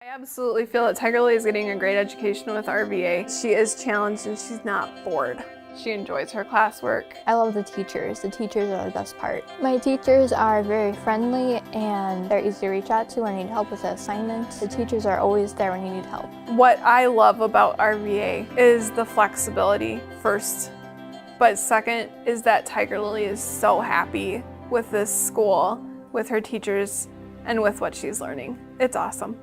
I absolutely feel that Tiger Lily is getting a great education with RVA. She is challenged and she's not bored. She enjoys her classwork. I love the teachers. The teachers are the best part. My teachers are very friendly and they're easy to reach out to when you need help with an assignment. The teachers are always there when you need help. What I love about RVA is the flexibility, first. But second is that Tiger Lily is so happy with this school, with her teachers, and with what she's learning. It's awesome.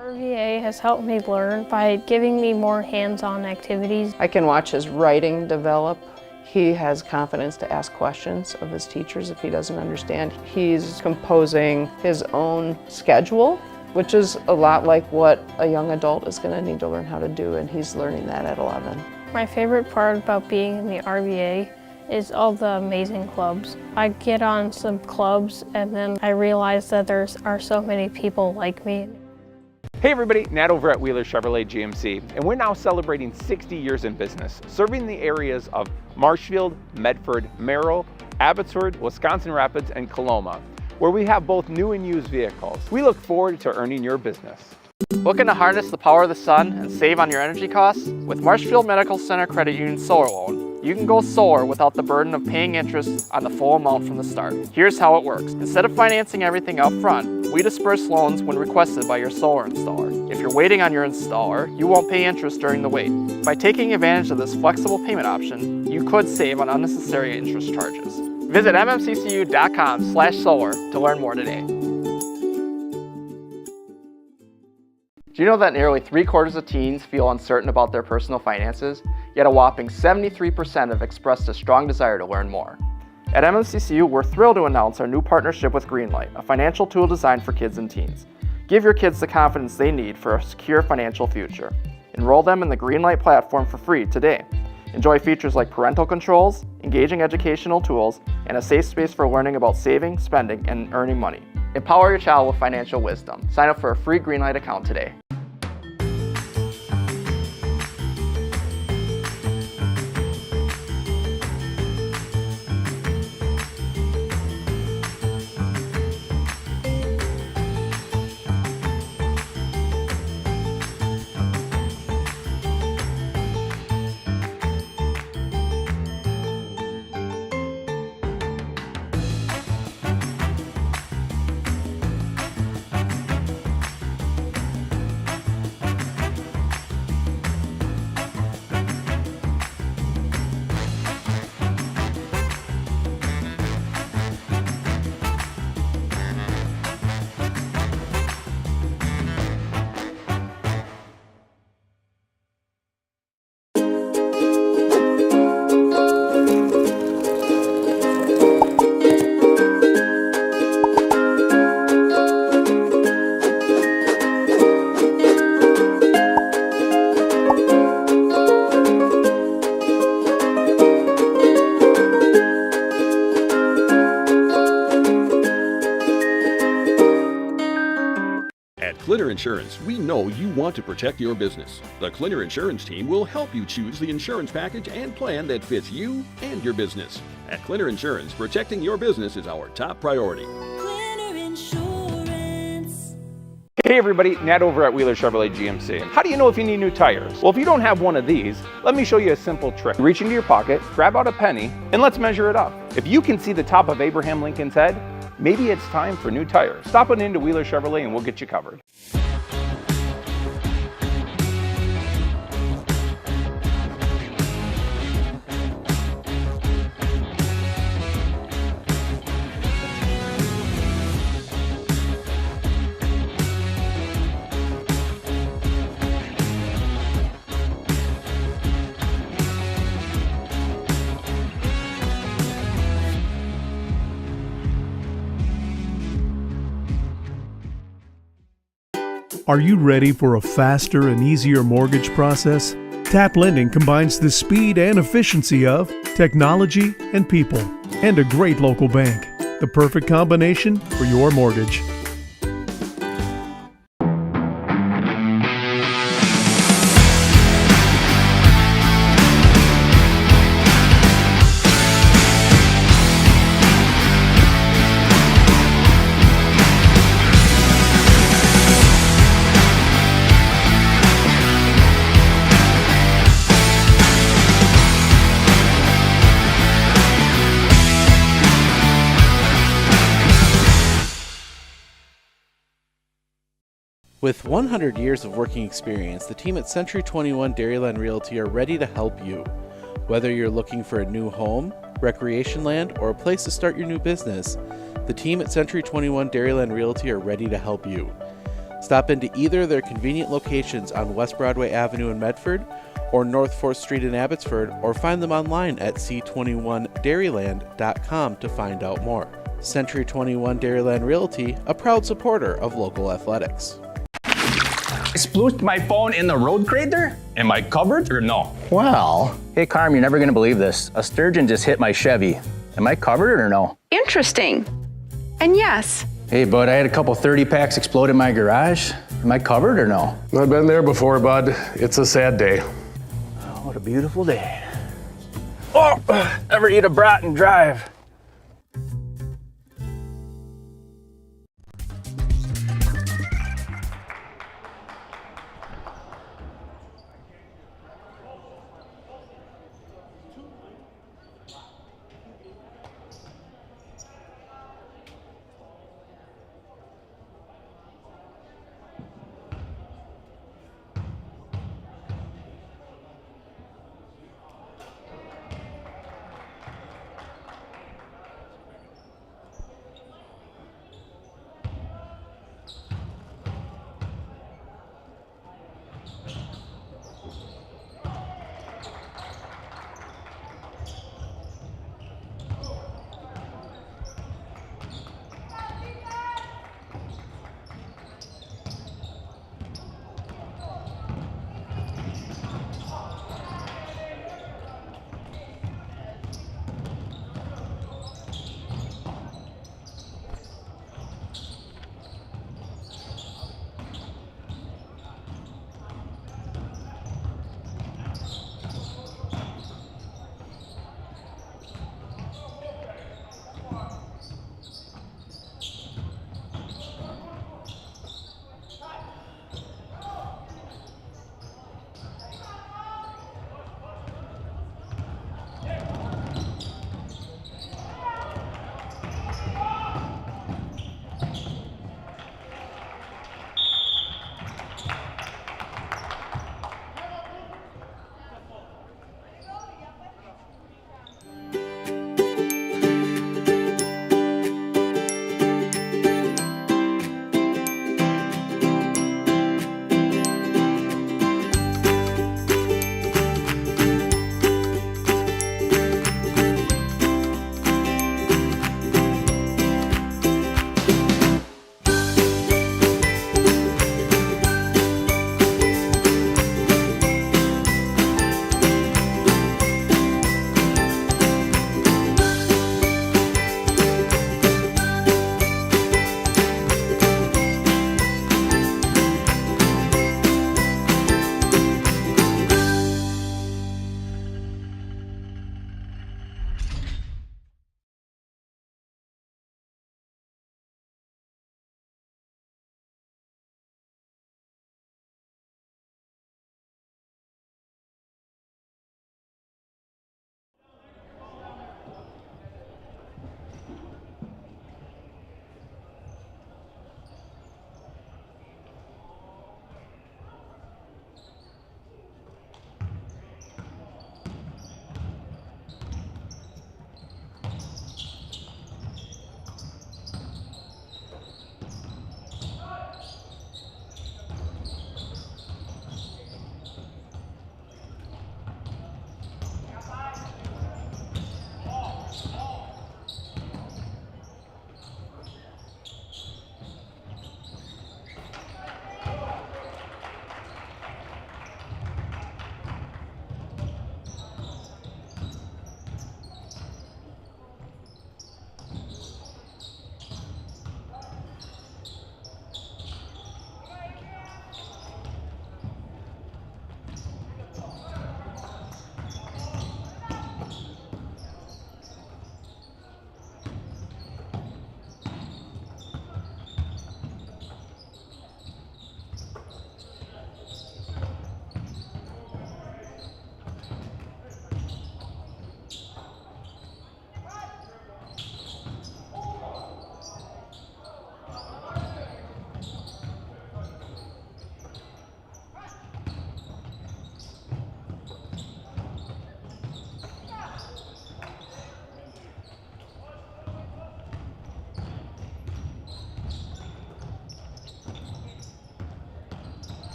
RVA has helped me learn by giving me more hands-on activities. I can watch his writing develop. He has confidence to ask questions of his teachers if he doesn't understand. He's composing his own schedule, which is a lot like what a young adult is going to need to learn how to do, and he's learning that at 11. My favorite part about being in the RVA is all the amazing clubs. I get on some clubs and then I realize that there are so many people like me. Hey everybody, Nat over at Wheeler Chevrolet GMC, and we're now celebrating 60 years in business, serving the areas of Marshfield, Medford, Merrill, Abbotsford, Wisconsin Rapids, and Coloma, where we have both new and used vehicles. We look forward to earning your business. Looking to harness the power of the sun and save on your energy costs? With Marshfield Medical Center Credit Union Solar Loan, you can go solar without the burden of paying interest on the full amount from the start. Here's how it works. Instead of financing everything up front, we disperse loans when requested by your solar installer. If you're waiting on your installer, you won't pay interest during the wait. By taking advantage of this flexible payment option, you could save on unnecessary interest charges. Visit mmccu.com/solar to learn more today. Do you know that nearly 3/4 of teens feel uncertain about their personal finances, yet a whopping 73% have expressed a strong desire to learn more? At MMCCU, we're thrilled to announce our new partnership with Greenlight, a financial tool designed for kids and teens. Give your kids the confidence they need for a secure financial future. Enroll them in the Greenlight platform for free today. Enjoy features like parental controls, engaging educational tools, and a safe space for learning about saving, spending, and earning money. Empower your child with financial wisdom. Sign up for a free Greenlight account today. Clinner Insurance, we know you want to protect your business. The Clinner Insurance team will help you choose the insurance package and plan that fits you and your business. At Clinner Insurance, protecting your business is our top priority. Clinner Insurance. Hey everybody, Nat over at Wheeler Chevrolet GMC. How do you know if you need new tires? Well, if you don't have one of these, let me show you a simple trick. Reach into your pocket, grab out a penny, and let's measure it up. If you can see the top of Abraham Lincoln's head, maybe it's time for new tires. Stop on into Wheeler Chevrolet and we'll get you covered. Are you ready for a faster and easier mortgage process? Tap Lending combines the speed and efficiency of technology and people, and a great local bank. The perfect combination for your mortgage. With 100 years of working experience, the team at Century 21 Dairyland Realty are ready to help you. Whether you're looking for a new home, recreation land, or a place to start your new business, the team at Century 21 Dairyland Realty are ready to help you. Stop into either of their convenient locations on West Broadway Avenue in Medford or North 4th Street in Abbotsford, or find them online at c21dairyland.com to find out more. Century 21 Dairyland Realty, a proud supporter of local athletics. I splooshed my phone in the road crater? Am I covered or no? Well, Hey Carm, you're never gonna believe this. A sturgeon just hit my Chevy. Am I covered or no? Interesting. And yes. Hey bud, I had a couple 30 packs explode in my garage. Am I covered or no? I've been there before, bud. It's a sad day. Oh, what a beautiful day. Oh, ever eat a brat and drive?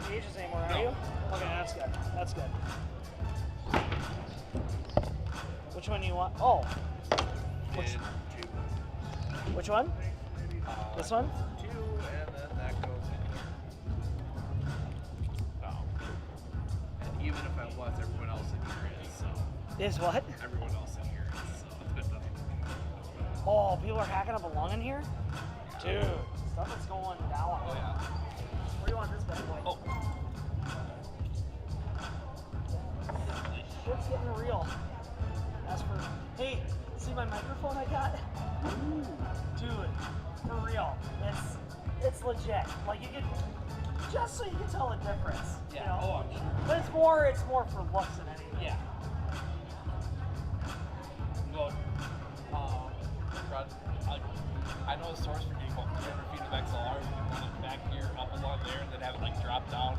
pages anymore, are you? Okay, that's good. That's good. Which one do you want? Oh. Which one? This one? 2, and then that goes in here. And even if I was, everyone else in here is, so. Is what? Everyone else in here is, so it's good enough. Oh, people are hacking up a lung in here? Dude, stuff is going down. Oh, yeah. Where do you want this bad boy? Oh. Shit's getting real. As for, hey, see my microphone I got? Dude, for real, it's legit. Like you can, just so you can tell the difference. Yeah. You know? Oh, I'm sure. But it's more for looks than anything. Yeah. Well, I know the source for getting about 300 feet of XLR. We can run it back here, up along there, and then have it like drop down,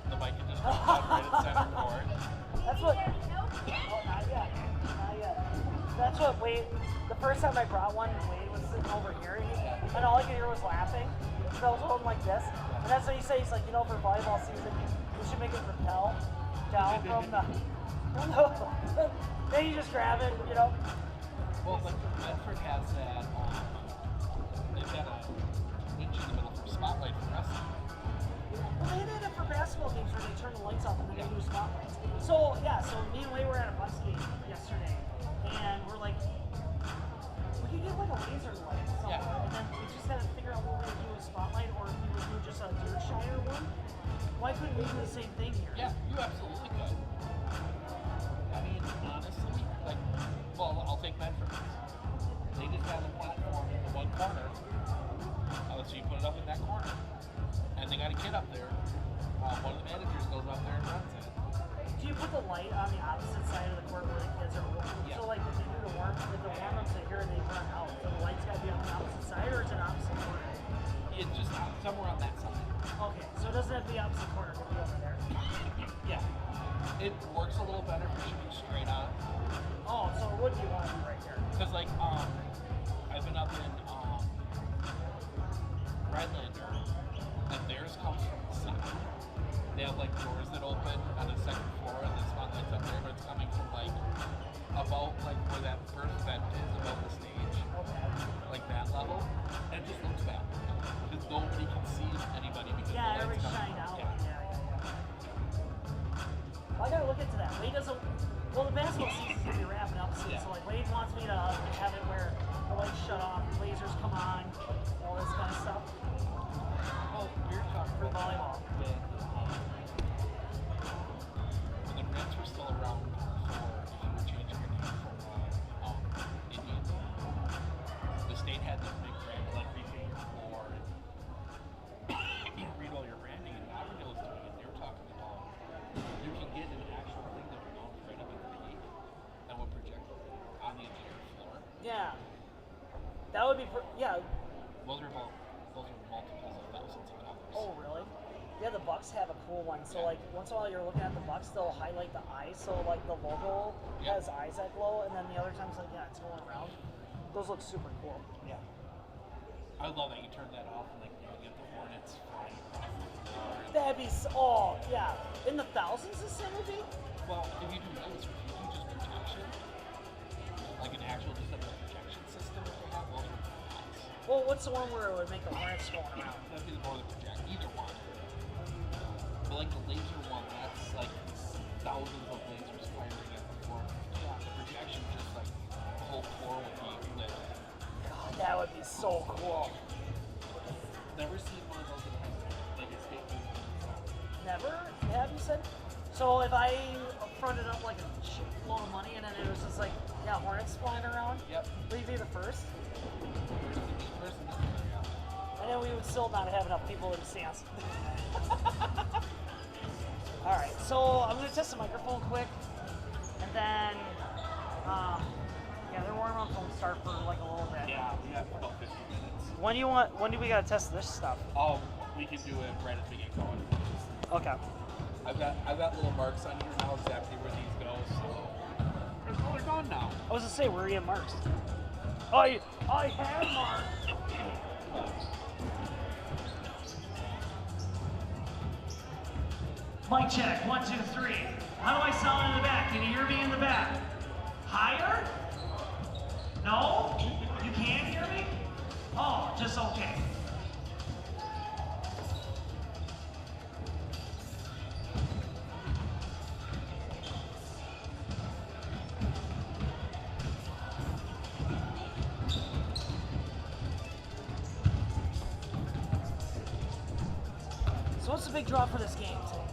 and the mic can just drop down right at center cord. That's what. Oh, not yet. Not yet. That's what Wade. The first time I brought one, Wade was sitting over here, and all I could hear was laughing. So I was holding like this, and that's what he said. He's like, you know, for volleyball season, we should make it propel down from the. Then you just grab it, you know. Well, like Medford has that. They've got a inch in the middle for a spotlight for wrestling. Well, they did it for basketball games where they turn the lights off and then they do spotlights. So yeah, so me and Wade were at a Bucks game yesterday, and we're like, we could get like a laser light somewhere, and then we just had to figure out what we would do with a spotlight, or if we would do just a Deershire one. Why couldn't we do the same thing here? Yeah, you absolutely could. I mean, honestly, like, well, I'll take Medford. They just have a platform in the one corner, so you put it up in that corner, and they got a kid up there. One of the managers goes up there and runs it. Do you put the light on the opposite side of the court where the kids are warming? Yeah. So like if they do the warm-ups are here and they run out, so the light's got to be on the opposite side, or it's an opposite corner? It's just somewhere on that side. Okay, so it doesn't have to be opposite corner, it can be over there. Yeah. It works a little better for shooting straight on. Oh, so it would be one right here. Because like, I've been up in Redlander, and theirs comes from the side. They have like doors that open on the second floor, and the spotlight's up there, but it's coming from like about like where that first vent is above the stage, like that level, and it just looks bad because nobody can see anybody because the everybody light's coming. shine out. Yeah. Well, I gotta look into that. Wade doesn't. Well, the basketball season's gonna be wrapping up soon, so like Wade wants me to have it where the lights shut off, lasers come on, all this kind of stuff. Oh, you're talking for volleyball. When the Reds were still around for changing the name from Indian, the state had this big brand like repaint your floor and read all your branding, and Auburndale was doing it. They were talking about you can get an actual thing that would mount right up at the peak that would project on the entire floor. Yeah. That would be, Those are multiples of thousands of dollars. Oh, really? Yeah, the Bucks have a cool one. So, like, once in a while you're looking at the Bucks, they'll highlight the eyes. So, like, the logo has eyes that glow, and then the other times, like, it's going around. Those look super cool. Yeah. I love that you turn that off and, like, you get the Hornets flying across the floor. That'd be, yeah. In the thousands, this thing would be? Well, if you do lasers, if you do just projection, like an actual just like a projection system that they have, those are nice. Well, what's the one where it would make the Hornets going around? That'd be the more the project, either one. But like the laser one, that's like thousands of lasers firing at the floor. Yeah, the projection just like the whole floor would be lit. God, that would be so cool. Never seen one of those in like a state movie. Never? Have you said? So if I fronted up like a shitload of money and then it was just like, Hornets flying around? Yep. Would you be the first? First And then we would still not have enough people in the stands. Alright, so I'm going to test the microphone quick. And then, they're warming up, so we'll start for like a little bit. Yeah, we have about 50 minutes. When do we got to test this stuff? Oh, we can do it right as we get going. Okay. I've got little marks on here now exactly where these go, so they're gone now. I was gonna say, where are you marks? I have marks. Mic check, 1, 2, 3. How do I sound in the back? Can you hear me in the back? Higher? No? You can't hear me? Oh, just okay. So what's the big draw for this game today?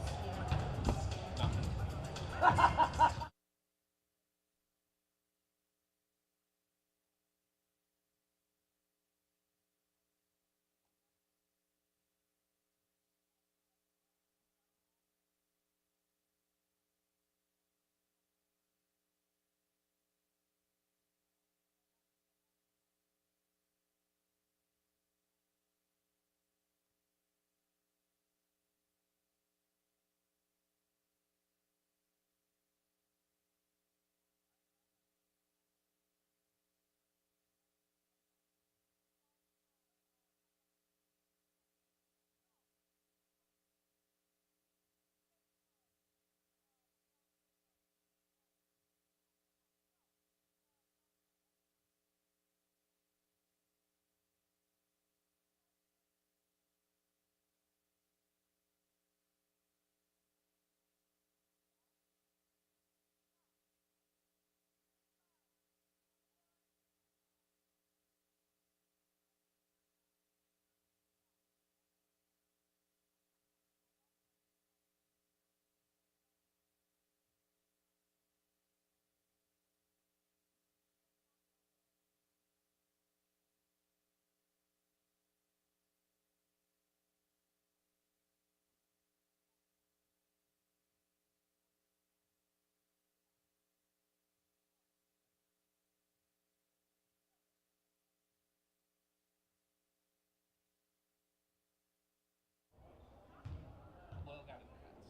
Loyal got in their heads.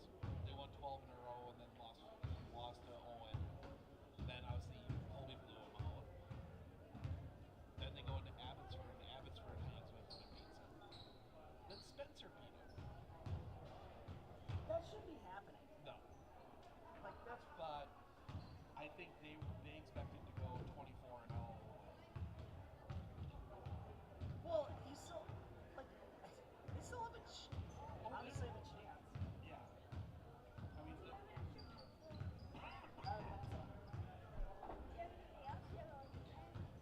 They won 12 in a row and then lost to Owen. Then obviously Colby blew them out. Then they go into Abbotsford and Abbotsford hangs with them and beats them. Then Spencer beat them. That should be happening. No. Like that's but I think they expected to go 24 and 0. Well, you still like they still have a obviously have a chance. Yeah. I mean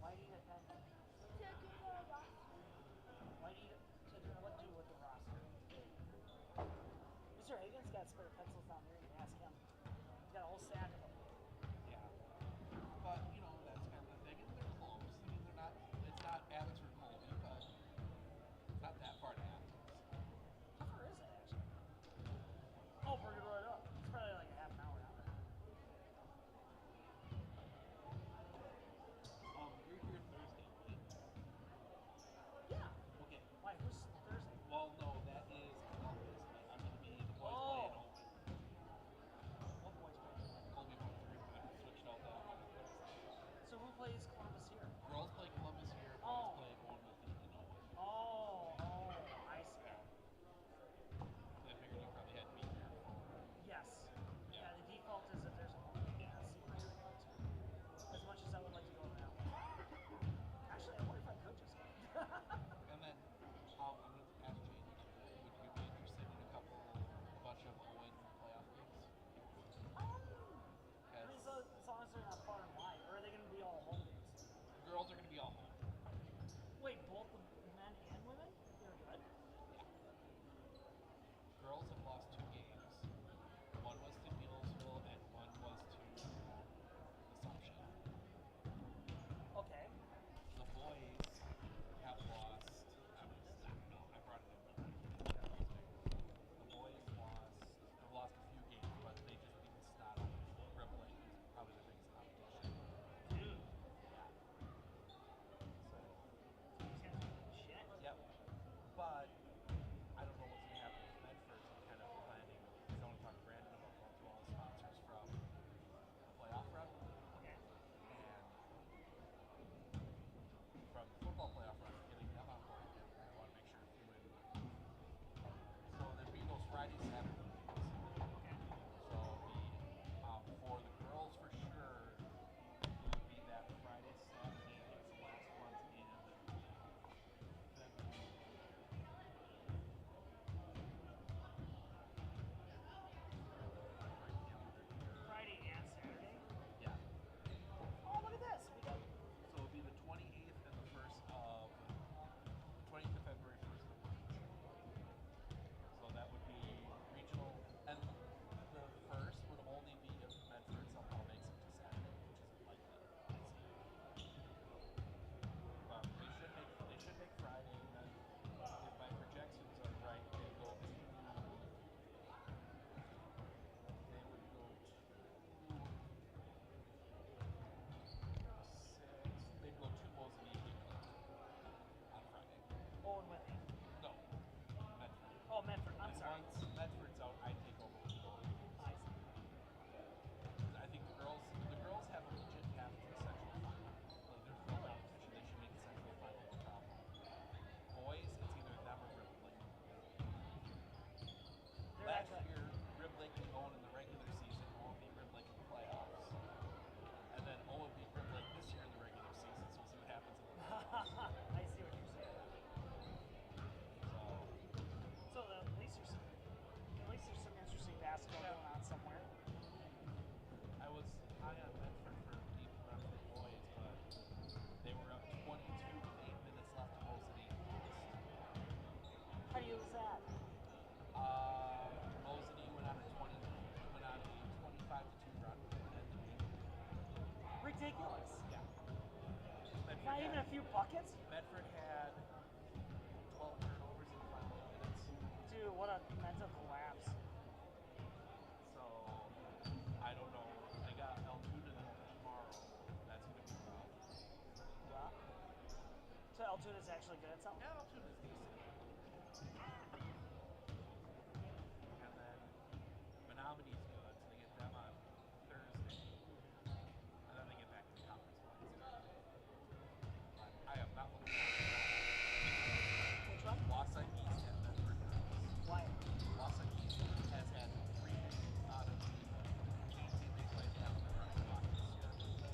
Why do you need a pen? Why do you to do what do with the roster? Mr. Hagen's got spare pencils down here. You can ask him. He's got a whole stack of them. yeah. But you know, that's kind of the thing. And they're close. I mean they're not it's not Abbotsford Colby, but it's not that far to Athens. How far is it actually? Oh, we're gonna right up. It's probably like a half an hour out there. You're here Thursday, right? Yeah. Okay. Why? Who's Thursday? Well, no, that is Columbus. I'm going to be the boys playing Owen. buckets? Medford had 12 turnovers in 5 minutes. Dude, what a mental collapse. So, I don't know. They got Altoona tomorrow. That's going to be a problem. Yeah. So Altoona actually good at something? Yeah, Altoona's decent. And then Menominee's good, so they get them on Thursday. And then they get back to the conference Wednesday. But I am not looking forward to that. Which one? Wausau East at Medford Girls. Why? Wausau East has had 3 wins out of the 18 they played down the running clock this year.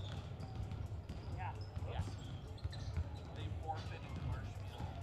Yeah. Yeah. They forfeited to Marshfield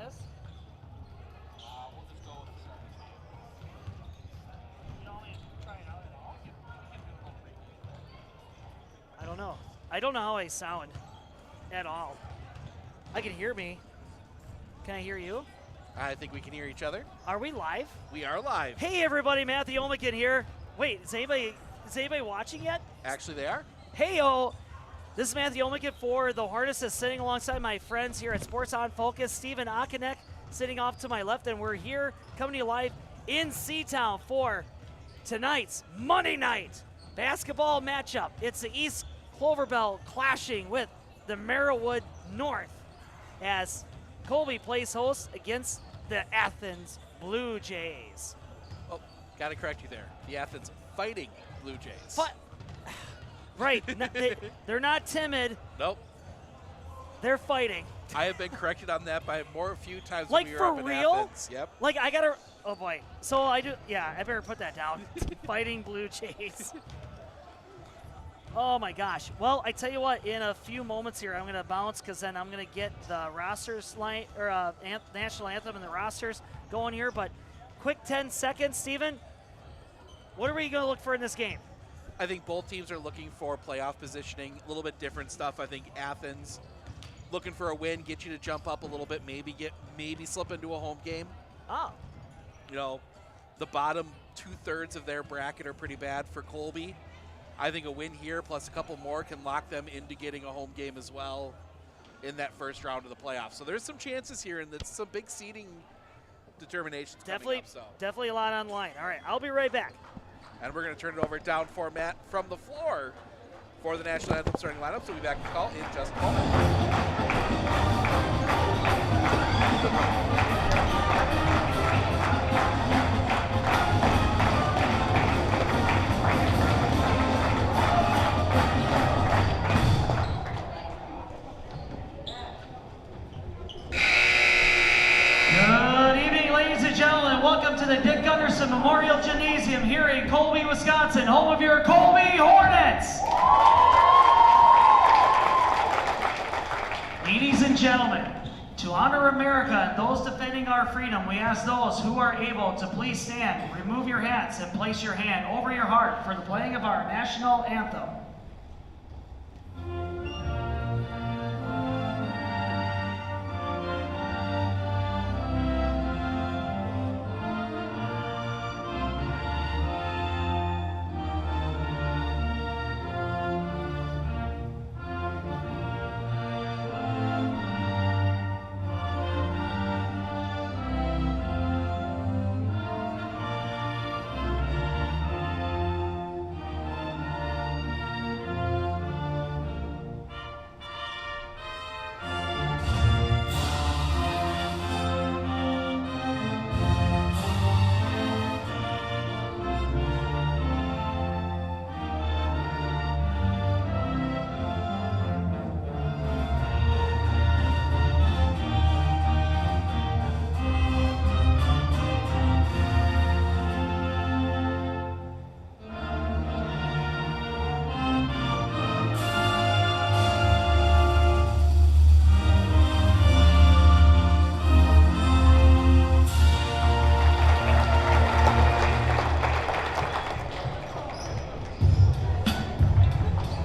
this? We'll just go with the starting You don't want me to try it out at all? We can do a little preview. I don't know. I don't know how I sound at all. I can hear me. Can I hear you? I think we can hear each other. Are we live? We are live. Hey everybody, Matthew Olmican here. Wait, is anybody watching yet? Actually, they are. Hey-o. This is Matthew Olmican for the Hornets, sitting alongside my friends here at Sports on Focus. Stephen Akanek sitting off to my left, and we're here coming to you live in Seatown for tonight's Monday night basketball matchup. It's the East Clover Belt clashing with the Merrillwood North as Colby plays host against the Athens Blue Jays. Oh, got to correct you there. The Athens Fighting Blue Jays. Right, they're not timid. Nope. They're fighting. I have been corrected on that by a few times. Like when we for were up in real? Athens. Yep. Like I gotta. Oh boy. So I do. Yeah, I better put that down. Fighting Blue Jays. Oh my gosh. Well, I tell you what. In a few moments here, I'm gonna bounce because then I'm gonna get the rosters line or national anthem and the rosters going here. But quick 10 seconds, Steven. What are we gonna look for in this game? I think both teams are looking for playoff positioning, a little bit different stuff. I think Athens looking for a win, get you to jump up a little bit, maybe slip into a home game. Oh. You know, the bottom 2/3 of their bracket are pretty bad for Colby. I think a win here plus a couple more can lock them into getting a home game as well in that first round of the playoffs. So there's some chances here, and it's some big seeding determinations coming up. Definitely a lot on the line. All right, I'll be right back. And we're going to turn it over down for Matt from the floor for the national anthem starting lineup. So we'll be back to call in just a Good evening, ladies and gentlemen. Welcome to the Dick Gunderson Memorial Gymnasium here in Colby, Wisconsin, home of your Colby Hornets. Ladies and gentlemen, to honor America and those defending our freedom, we ask those who are able to please stand, remove your hats, and place your hand over your heart for the playing of our national anthem.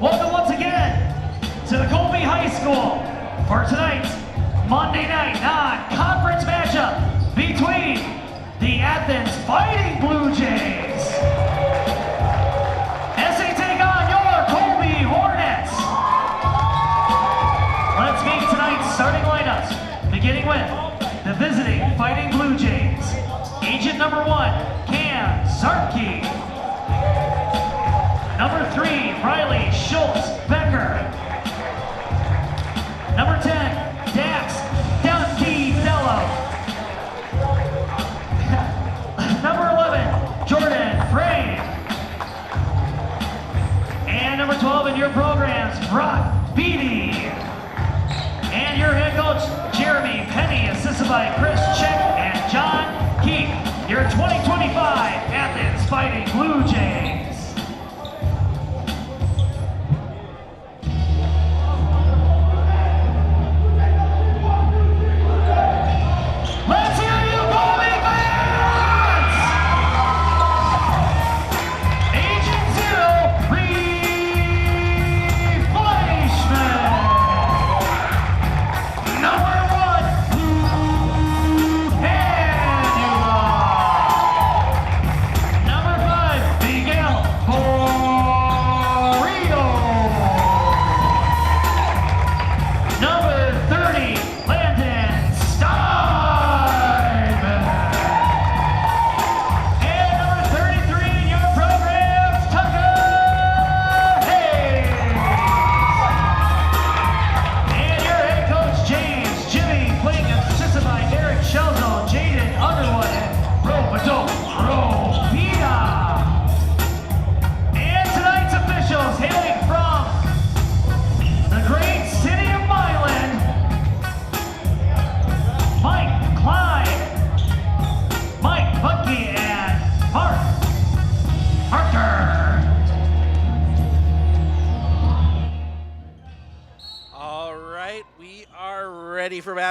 Welcome once again to the Colby High School for tonight's Monday night non-conference matchup between the Athens Fighting Blue Jays as they take on your Colby Hornets. Let's meet tonight's starting lineups, beginning with the visiting Fighting Blue Jays. Agent number 1, Cam Zartke. Number 3, Riley Schultz-Becker. Number 10, Dax Donkedello. Number 11, Jordan Frame. And number 12 in your programs, Brock Beatty. And your head coach, Jeremy Penny, assisted by Chris Chick and John Keith. Your 2025 Athens Fighting Blue Jays.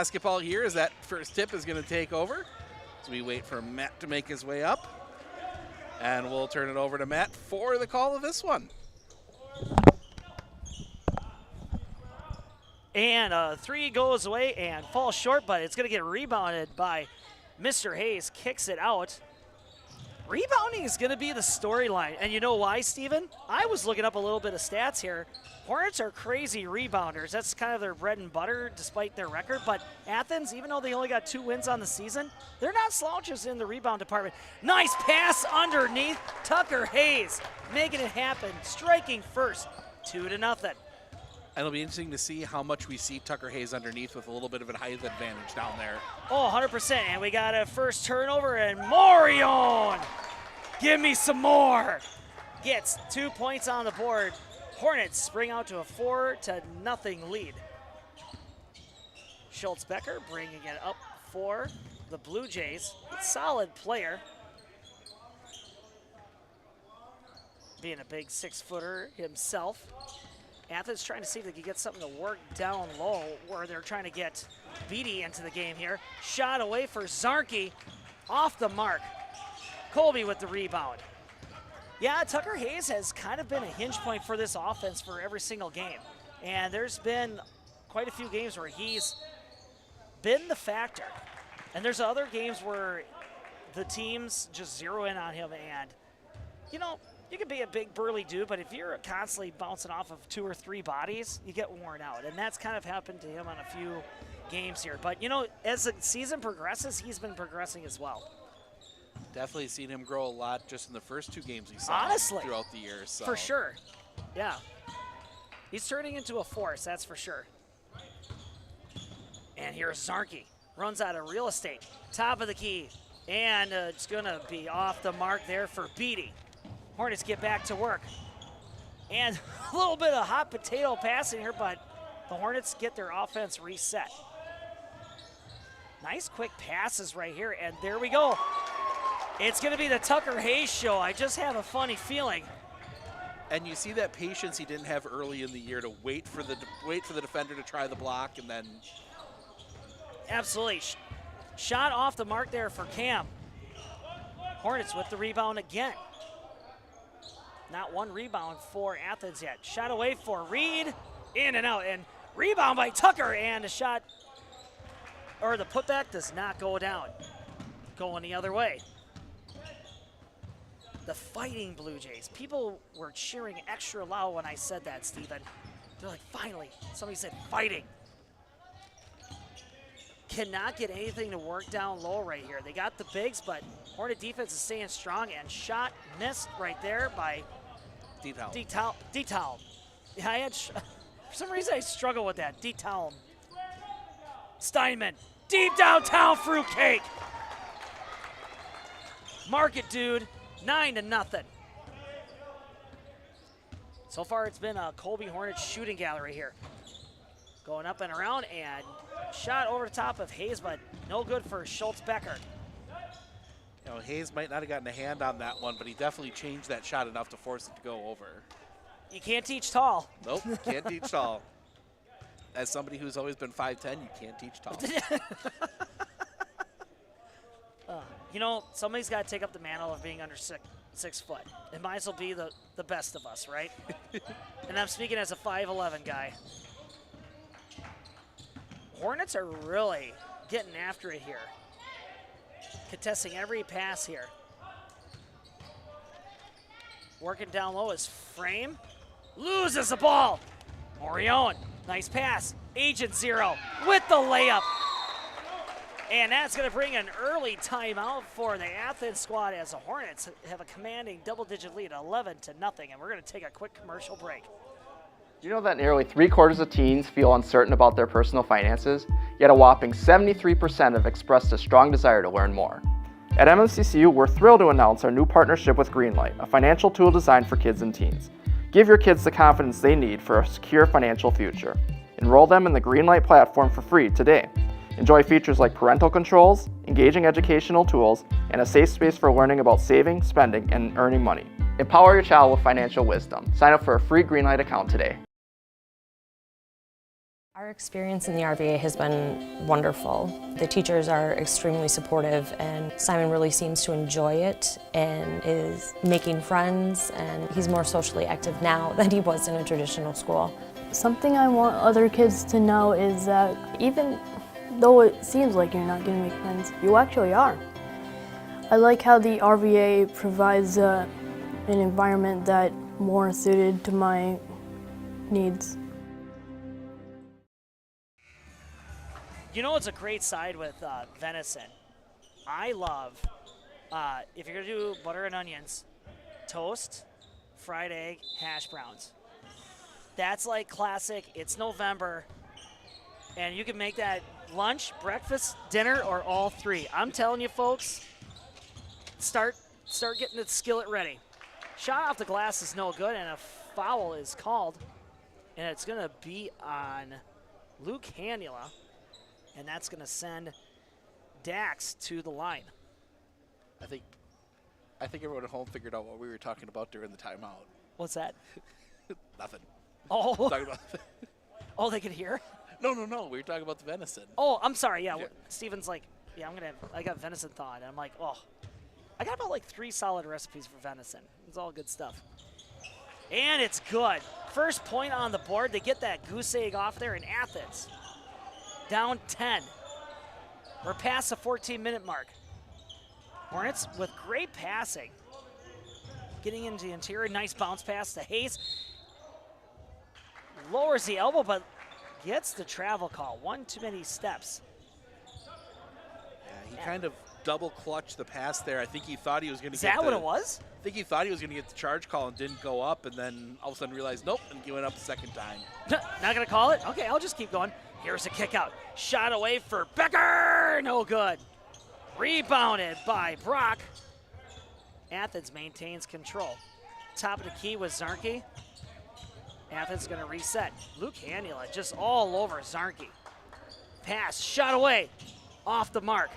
basketball here as that first tip is going to take over. So we wait for Matt to make his way up. And we'll turn it over to Matt for the call of this one. And a three goes away and falls short, but it's going to get rebounded by Mr. Hayes. Kicks it out. Rebounding is going to be the storyline. And you know why, Steven? I was looking up a little bit of stats here. Hornets are crazy rebounders. That's kind of their bread and butter despite their record. But Athens, even though they only got 2 wins on the season, they're not slouches in the rebound department. Nice pass underneath. Tucker Hayes making it happen, striking first, 2-0. And it'll be interesting to see how much we see Tucker Hayes underneath with a little bit of a height advantage down there. Oh, 100%. And we got a first turnover, and Morion, give me some more. Gets 2 points on the board. Hornets spring out to a 4-0 lead. Schultz-Becker bringing it up for the Blue Jays. Solid player. Being a big 6-footer himself. Athens trying to see if they can get something to work down low where they're trying to get Beatty into the game here. Shot away for Zarki, off the mark. Colby with the rebound. Yeah, Tucker Hayes has kind of been a hinge point for this offense for every single game. And there's been quite a few games where he's been the factor. And there's other games where the teams just zero in on him and, you know, you can be a big burly dude, but if you're constantly bouncing off of 2 or 3 bodies, you get worn out. And that's kind of happened to him on a few games here. But, you know, as the season progresses, he's been progressing as well. Definitely seen him grow a lot just in the first 2 games he saw throughout the year. So. For sure. Yeah. He's turning into a force, that's for sure. And here's Zarki. Runs out of real estate. Top of the key. And it's going to be off the mark there for Beatty. Hornets get back to work. And a little bit of hot potato passing here, but the Hornets get their offense reset. Nice quick passes right here, and there we go. It's going to be the Tucker Hayes show. I just have a funny feeling. And you see that patience he didn't have early in the year to wait for the defender to try the block and then. Absolutely. Shot off the mark there for Cam. Hornets with the rebound again. Not one rebound for Athens yet. Shot away for Reed. In and out. And rebound by Tucker. And the shot, or the putback, does not go down. Going the other way. The Fighting Blue Jays. People were cheering extra loud when I said that, Steven. They're like, finally, somebody said fighting. Cannot get anything to work down low right here. They got the bigs, but Hornet defense is staying strong, and shot missed right there by D-Town. Yeah, I had, for some reason I struggle with that. D-Town. Steinman, deep downtown fruitcake. Mark it, dude. 9-0. So far it's been a Colby Hornets shooting gallery here. Going up and around, and shot over the top of Hayes, but no good for Schultz-Becker. You know, Hayes might not have gotten a hand on that one, but he definitely changed that shot enough to force it to go over. You can't teach tall. Nope, can't teach tall. As somebody who's always been 5'10", you can't teach tall. You know, somebody's got to take up the mantle of being under 6 foot. It might as well be the best of us, right? And I'm speaking as a 5'11" guy. Hornets are really getting after it here. Contesting every pass here. Working down low is Frame. Loses the ball. Morion, nice pass. Agent Zero with the layup. And that's going to bring an early timeout for the Athens squad as the Hornets have a commanding double-digit lead, 11-0, and we're going to take a quick commercial break. Do you know that nearly 3/4 of teens feel uncertain about their personal finances, yet a whopping 73% have expressed a strong desire to learn more? At MMCCU, we're thrilled to announce our new partnership with Greenlight, a financial tool designed for kids and teens. Give your kids the confidence they need for a secure financial future. Enroll them in the Greenlight platform for free today. Enjoy features like parental controls, engaging educational tools, and a safe space for learning about saving, spending, and earning money. Empower your child with financial wisdom. Sign up for a free Greenlight account today. Our experience in the RVA has been wonderful. The teachers are extremely supportive, and Simon really seems to enjoy it and is making friends, and he's more socially active now than he was in a traditional school. Something I want other kids to know is that even though it seems like you're not going to make friends, you actually are. I like how the RVA provides an environment that more suited to my needs. You know what's a great side with venison? I love, if you're gonna do butter and onions, toast, fried egg, hash browns. That's like classic, it's November, and you can make that lunch, breakfast, dinner, or all three. I'm telling you folks, start getting the skillet ready. Shot off the glass is no good, and a foul is called, and it's gonna be on Luke Hanula. And that's going to send Dax to the line. I think everyone at home figured out what we were talking about during the timeout. What's that? Nothing. Oh. Talking about Oh, they could hear? No. We were talking about the venison. Oh, I'm sorry. Yeah. Steven's like, yeah, I got venison thawed. And I'm like, oh, I got about like 3 solid recipes for venison. It's all good stuff. And it's good. First point on the board. They get that goose egg off there in Athens. Down 10. We're past the 14-minute mark. Hornets with great passing. Getting into the interior, nice bounce pass to Hayes. Lowers the elbow, but gets the travel call. One too many steps. Yeah, he kind of double clutched the pass there. I think he thought he was going to get Is that what it was? I think he thought he was going to get the charge call and didn't go up, and then all of a sudden realized, nope, and he went up the second time. Not going to call it? Okay, I'll just keep going. Here's a kick out. Shot away for Becker. No good. Rebounded by Brock. Athens maintains control. Top of the key was Zarnke. Athens going to reset. Luke Hanula just all over Zarnke. Pass, shot away. Off the mark.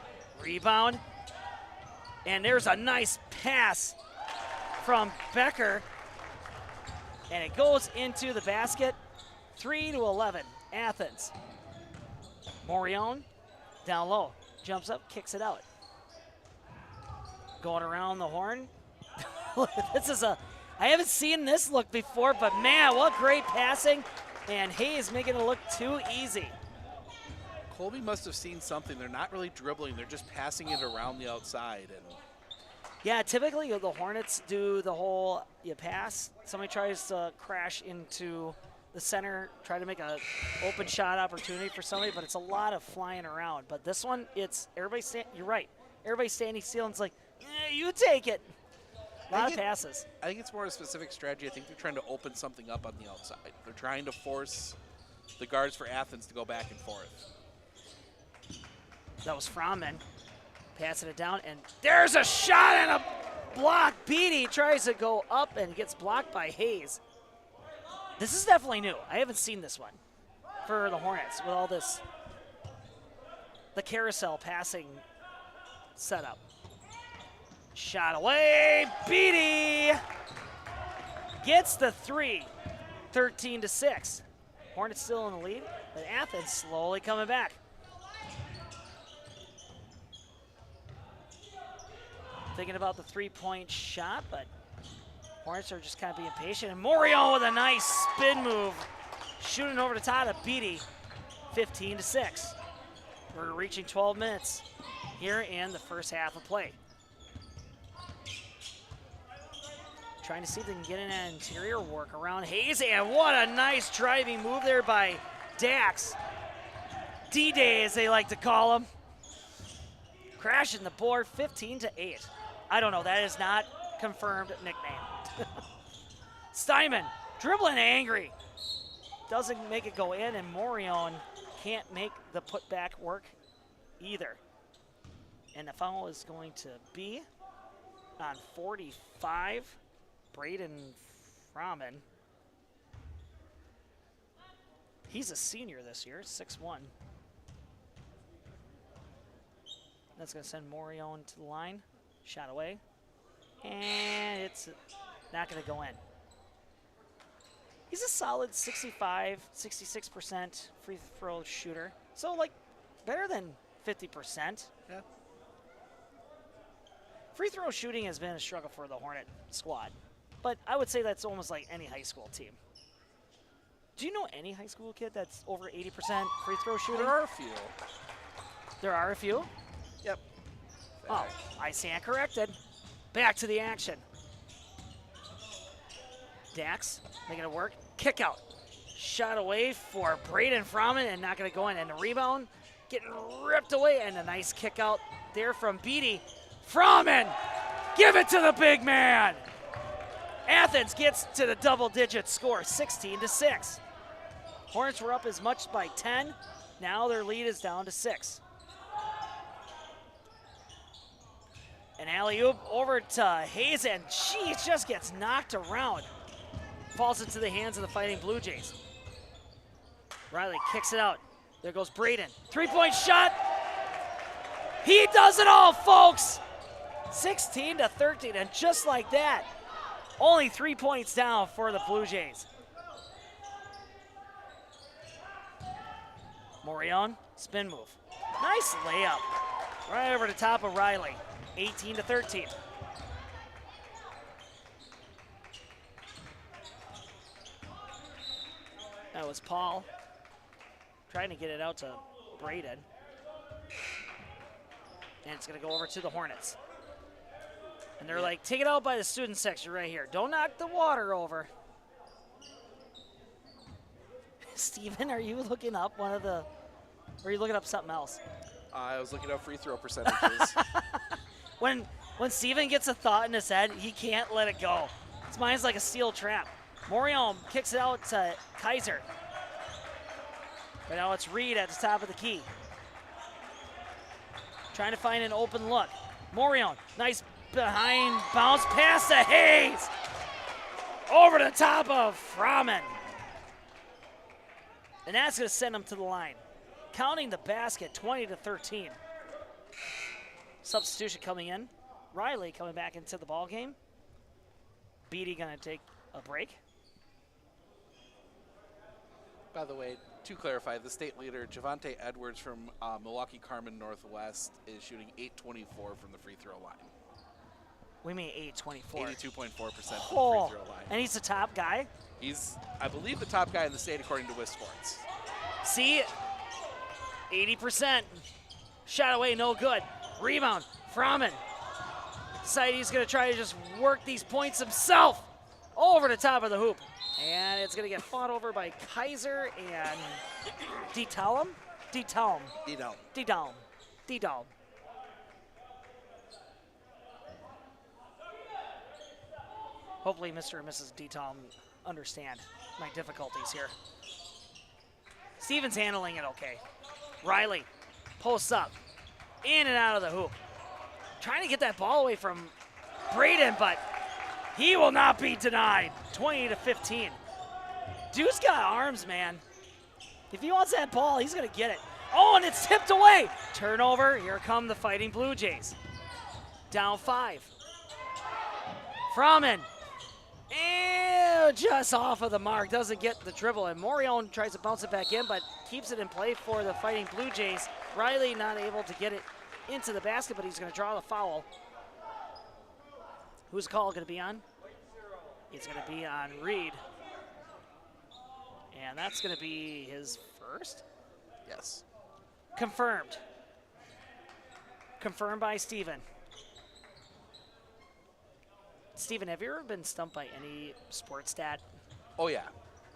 Rebound. And there's a nice pass from Becker. And it goes into the basket. 3-11, Athens. Morion, down low, jumps up, kicks it out. Going around the horn. I haven't seen this look before, but man, what great passing. And Hayes making it look too easy. Colby must have seen something. They're not really dribbling. They're just passing it around the outside. And yeah, typically the Hornets do the whole, you pass, somebody tries to crash into the center, try to make an open shot opportunity for somebody, but it's a lot of flying around. But this one, it's everybody you're right. Everybody standing still and it's like, you take it. A lot of passes. I think it's more a specific strategy. I think they're trying to open something up on the outside. They're trying to force the guards for Athens to go back and forth. That was Froman passing it down, and there's a shot and a block. Beatty tries to go up and gets blocked by Hayes. This is definitely new. I haven't seen this one for the Hornets with all this, the carousel passing setup. Shot away, Beatty gets the 3, 13-6. Hornets still in the lead, but Athens slowly coming back. Thinking about the 3-point shot, but Hornets are just kind of being patient. And Morion with a nice spin move, shooting over the top of Beatty, 15-6. We're reaching 12 minutes here in the first half of play. Trying to see if they can get in an interior work around Hayes, and what a nice driving move there by Dax. D-Day, as they like to call him. Crashing the board, 15-8. I don't know, that is not confirmed nickname. Steinman, dribbling angry. Doesn't make it go in, and Morion can't make the putback work either. And the foul is going to be on 45, Braden Froman. He's a senior this year, 6'1". That's going to send Morion to the line. Shot away. And it's not going to go in. he's a solid 65, 66% free throw shooter. So, like, better than 50%. Yeah. Free throw shooting has been a struggle for the Hornet squad, but I would say that's almost like any high school team. Do you know any high school kid that's over 80% free throw shooting? There are a few. There are a few? Yep. Oh, I stand corrected. Back to the action. Dax making it work. Kick out. Shot away for Braden Froman and not going to go in. And the rebound getting ripped away. And a nice kick out there from Beatty. Froman! Give it to the big man! Athens gets to the double-digit score, 16-6. Hornets were up as much by 10. Now their lead is down to 6. An alley-oop over to Hayes, and she just gets knocked around. Falls into the hands of the Fighting Blue Jays. Riley kicks it out. There goes Braden. Three-point shot. He does it all, folks. 16-13, and just like that, only 3 points down for the Blue Jays. Morion, spin move. Nice layup. Right over the top of Riley. 18-13. That was Paul trying to get it out to Braden. And it's going to go over to the Hornets. And they're like, take it out by the student section right here. Don't knock the water over. Steven, are you looking up one of the, or are you looking up something else? I was looking up free throw percentages. When Steven gets a thought in his head, he can't let it go. His mind's like a steel trap. Morion kicks it out to Kaiser. But now it's Reed at the top of the key. Trying to find an open look. Morion, nice behind bounce pass to Hayes. Over the top of Froman. And that's going to send him to the line. Counting the basket, 20-13. Substitution coming in. Riley coming back into the ball game. Beatty going to take a break. By the way, to clarify, the state leader, Javante Edwards from Milwaukee Carmen Northwest, is shooting .824 from the free throw line. We mean 824. 82.4% from the free throw line. And he's the top guy? He's, I believe, the top guy in the state according to Wiz Sports. See, 80%. Shot away, no good. Rebound, Froman. Decided he's going to try to just work these points himself. Over the top of the hoop. And it's going to get fought over by Kaiser and D-Talum? D-Talum. D-Dalm. D-Dalm. D-Dalm. Hopefully Mr. and Mrs. D-Talum understand my difficulties here. Steven's handling it okay. Riley posts up. In and out of the hoop. Trying to get that ball away from Braden, but he will not be denied. 20-15. Dude's got arms, man. If he wants that ball, he's going to get it. Oh, and it's tipped away. Turnover. Here come the Fighting Blue Jays. Down 5. Froman. Ew, just off of the mark. Doesn't get the dribble. And Morion tries to bounce it back in, but keeps it in play for the Fighting Blue Jays. Riley not able to get it into the basket, but he's going to draw the foul. Who's the call going to be on? It's going to be on Reed. And that's going to be his first? Yes. Confirmed. Confirmed by Steven. Steven, have you ever been stumped by any sports stat? Oh, yeah.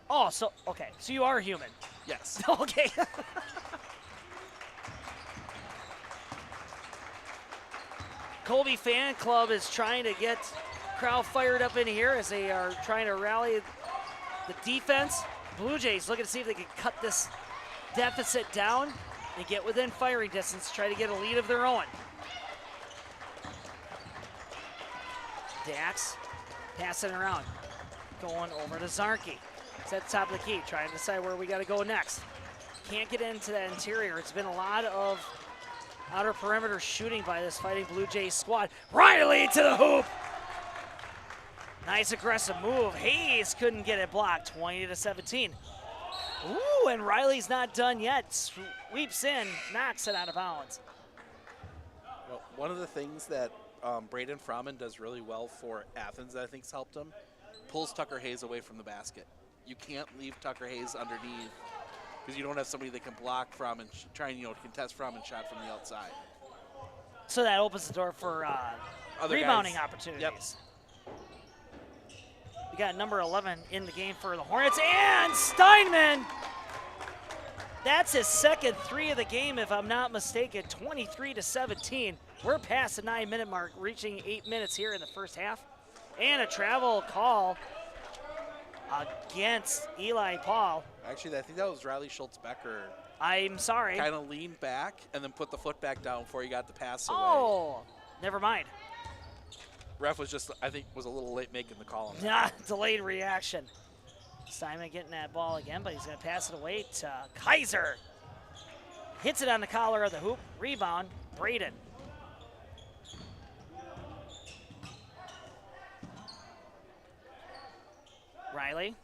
Oh, so, okay. So you are human. Yes. Okay. Colby fan club is trying to get crowd fired up in here as they are trying to rally the defense. Blue Jays looking to see if they can cut this deficit down and get within firing distance, try to get a lead of their own. Dax passing around, going over to Zarki. It's at the top of the key, trying to decide where we got to go next. Can't get into that interior. It's been a lot of outer perimeter shooting by this Fighting Blue Jays squad. Riley to the hoop. Nice aggressive move. Hayes couldn't get it blocked. 20-17. Ooh, and Riley's not done yet. Sweeps in, knocks it out of bounds. Well, one of the things that Braden Froman does really well for Athens that I think's helped him, pulls Tucker Hayes away from the basket. You can't leave Tucker Hayes underneath because you don't have somebody that can block from and try and contest from and shot from the outside. So that opens the door for rebounding opportunities. Yep. We got number 11 in the game for the Hornets, and Steinman. That's his second 3 of the game, if I'm not mistaken. 23-17. We're past the 9-minute mark, reaching 8 minutes here in the first half. And a travel call against Eli Paul. Actually, I think that was Riley Schultz-Becker. I'm sorry. Kind of leaned back and then put the foot back down before he got the pass away. Oh, never mind. Ref was just, I think, was a little late making the call. Delayed reaction. Steinman getting that ball again, but he's going to pass it away to Kaiser. Hits it on the collar of the hoop. Rebound, Braden. Riley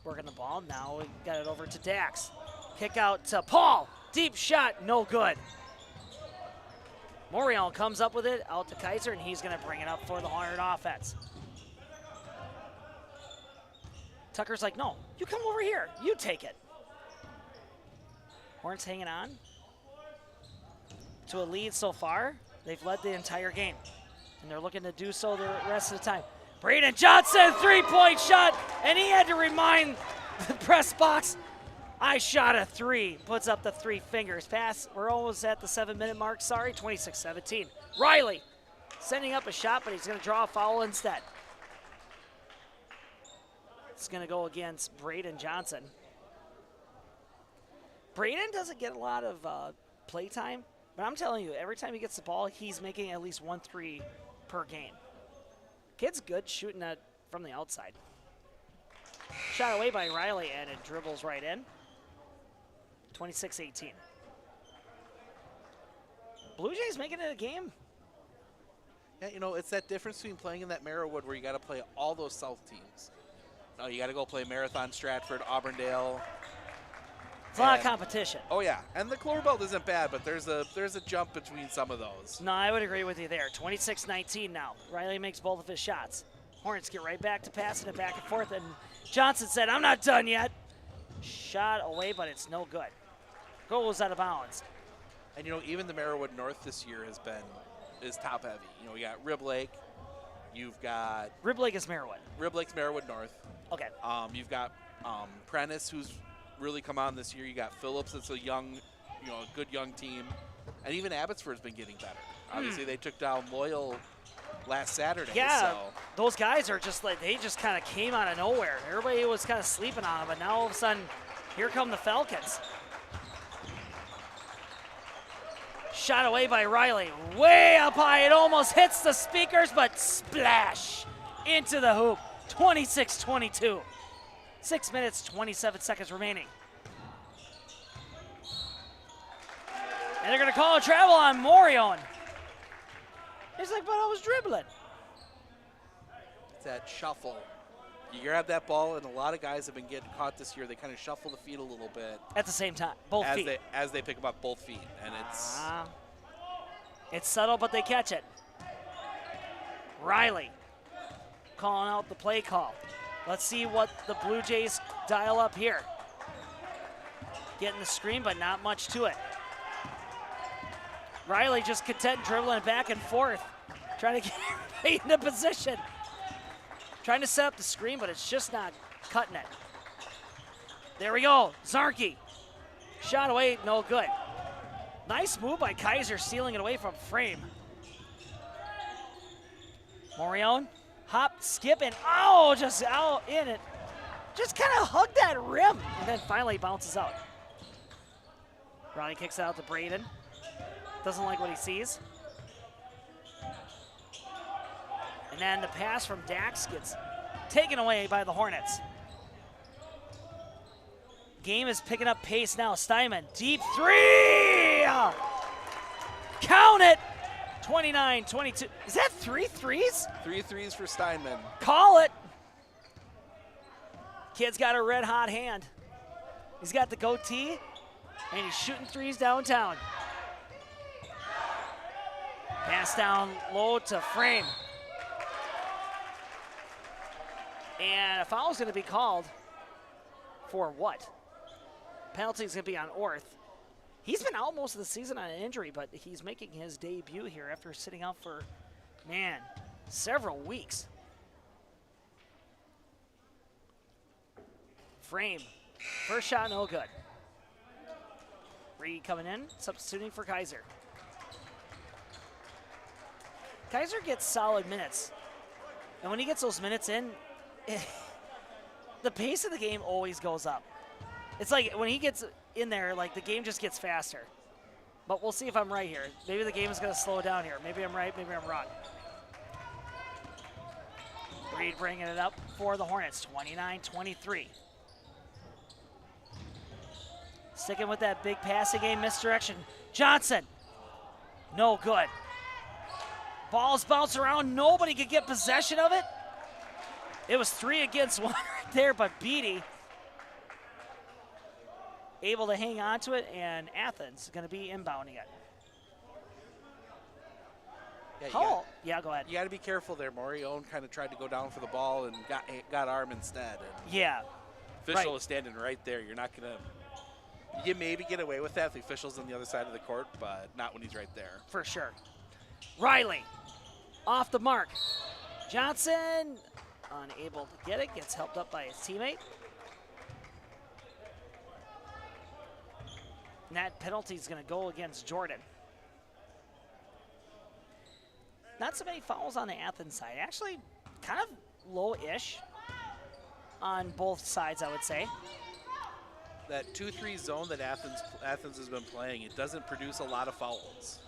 working the ball. Now we got it over to Dax. Kick out to Paul. Deep shot, no good. Morion comes up with it, out to Kaiser, and he's going to bring it up for the Hornet offense. Tucker's like, no, you come over here. You take it. Hornets hanging on to a lead so far. They've led the entire game, and they're looking to do so the rest of the time. Braden Johnson, three-point shot, and he had to remind the press box, I shot a 3. Puts up the 3 fingers. Pass, we're almost at the 7-minute mark, sorry, 26-17. Riley sending up a shot, but he's going to draw a foul instead. It's going to go against Braden Johnson. Braden doesn't get a lot of play time, but I'm telling you, every time he gets the ball, he's making at least 1 3 per game. Kid's good shooting that from the outside. Shot away by Riley, and it dribbles right in. 26-18. Blue Jays making it a game. Yeah, it's that difference between playing in that Merriwood where you got to play all those South teams. No, you got to go play Marathon, Stratford, Auburndale. It's a lot of competition. Oh yeah, and the Clover Belt isn't bad, but there's a jump between some of those. No, I would agree with you there. 26-19 now. Riley makes both of his shots. Hornets get right back to passing it back and forth, and Johnson said, I'm not done yet. Shot away, but it's no good. Goes out of bounds. And even the Merriwood North this year is top heavy. We got Rib Lake. You've got Rib Lake is Merriwood. Rib Lake's Merriwood North. Okay. You've got Prentice, who's really come on this year. You got Phillips, that's a young, a good young team. And even Abbotsford's been getting better. Obviously, they took down Loyal last Saturday. Yeah, so. Those guys are just like, they just kind of came out of nowhere. Everybody was kind of sleeping on them, but now all of a sudden, here come the Falcons. Shot away by Riley. Way up high. It almost hits the speakers, but splash into the hoop. 26-22. 6 minutes, 27 seconds remaining. And they're going to call a travel on Morion. He's like, but I was dribbling. It's that shuffle. You grab that ball, and a lot of guys have been getting caught this year. They kind of shuffle the feet a little bit. At the same time, both feet. As they pick them up both feet, and it's subtle, but they catch it. Riley calling out the play call. Let's see what the Blue Jays dial up here. Getting the screen, but not much to it. Riley just content dribbling back and forth, trying to get into position. Trying to set up the screen, but it's just not cutting it. There we go, Zarki. Shot away, no good. Nice move by Kaiser, stealing it away from frame. Morion, hop, skip, and just out in it. Just kind of hugged that rim, and then finally bounces out. Riley kicks it out to Braden. Doesn't like what he sees. And then the pass from Dax gets taken away by the Hornets. Game is picking up pace now. Steinman, deep 3! Count it! 29-22. Is that 3 threes? 3 threes for Steinman. Call it. Kid's got a red hot hand. He's got the goatee, and he's shooting threes downtown. Pass down low to Frame. And a foul is going to be called for what? Penalty is going to be on Orth. He's been out most of the season on an injury, but he's making his debut here after sitting out for, man, several weeks. Frame. First shot, no good. Reed coming in, substituting for Kaiser. Kaiser gets solid minutes. And when he gets those minutes in, the pace of the game always goes up. It's like when he gets in there, like the game just gets faster. But we'll see if I'm right here. Maybe the game is going to slow down here. Maybe I'm right, maybe I'm wrong. Reed bringing it up for the Hornets, 29-23. Sticking with that big passing game, misdirection. Johnson, no good. Balls bounce around, nobody could get possession of it. It was 3 against 1 right there, but Beatty able to hang on to it, and Athens is going to be inbounding it. Yeah, go ahead. You got to be careful there. Morione kind of tried to go down for the ball and got arm instead. And yeah. Official is standing right there. You're not going to. You maybe get away with that if the official's on the other side of the court, but not when he's right there. For sure. Riley, off the mark. Johnson, unable to get it, gets helped up by his teammate. And that penalty is going to go against Jordan. Not so many fouls on the Athens side. Actually, kind of low-ish on both sides, I would say. That 2-3 zone that Athens has been playing, it doesn't produce a lot of fouls.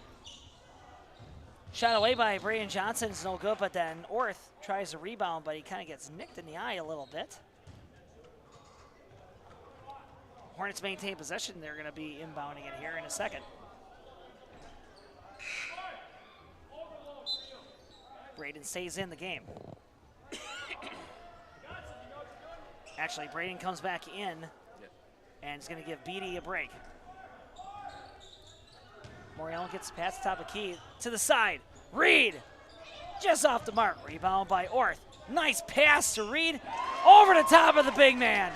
Shot away by Braden Johnson is no good, but then Orth tries to rebound, but he kind of gets nicked in the eye a little bit. Hornets maintain possession. They're going to be inbounding it here in a second. Braden stays in the game. Actually, Braden comes back in. And is going to give Beatty a break. Morione gets past the top of key to the side. Reed, just off the mark. Rebound by Orth. Nice pass to Reed. Over the top of the big man.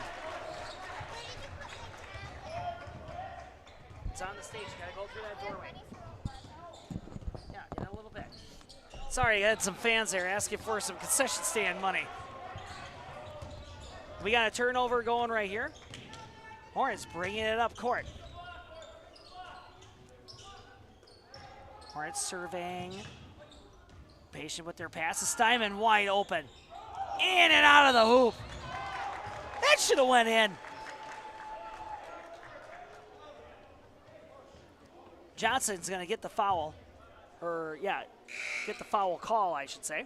It's on the stage. You got to go through that doorway. Yeah, get a little bit. Sorry, I had some fans there asking for some concession stand money. We got a turnover going right here. Hornets bringing it up court. Hornets surveying. Patient with their passes. Steinman wide open. In and out of the hoop. That should have went in. Johnson's going to get the foul. Get the foul call, I should say.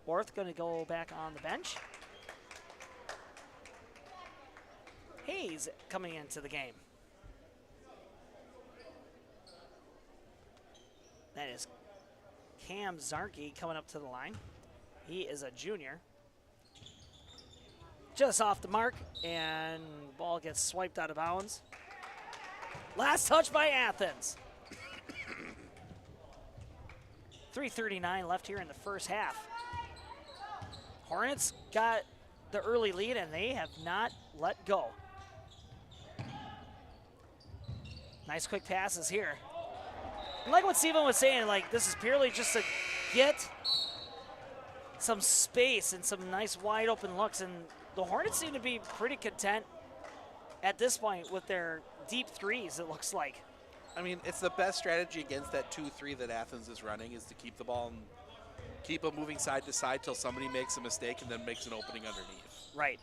Orth going to go back on the bench. Hayes coming into the game. That is Cam Zarke coming up to the line. He is a junior. Just off the mark, and ball gets swiped out of bounds. Last touch by Athens. 3:39 left here in the first half. Hornets got the early lead, and they have not let go. Nice quick passes here. And like what Steven was saying, like this is purely just to get some space and some nice wide open looks, and the Hornets seem to be pretty content at this point with their deep threes, it looks like. I mean, it's the best strategy against that 2-3 that Athens is running is to keep the ball and keep it moving side to side till somebody makes a mistake and then makes an opening underneath. Right.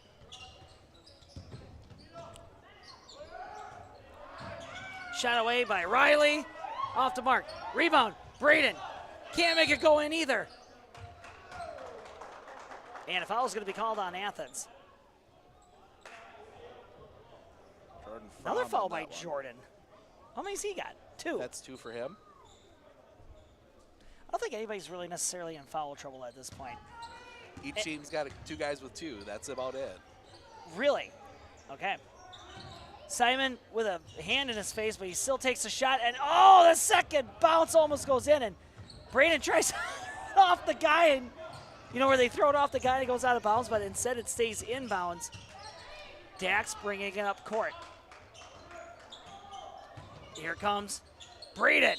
Shot away by Riley. Off the mark. Rebound. Braden. Can't make it go in either. And a foul is going to be called on Athens. Jordan Another foul by Jordan. How many's he got? 2. That's 2 for him. think anybody's really necessarily in foul trouble at this point. Each team's got 2 guys with 2. That's about it. Really? Okay. Simon with a hand in his face, but he still takes a shot, and the second bounce almost goes in, and Braden tries off the guy, and you know where they throw it off the guy and it goes out of bounds, but instead it stays inbounds. Dax bringing it up court. Here comes Braden.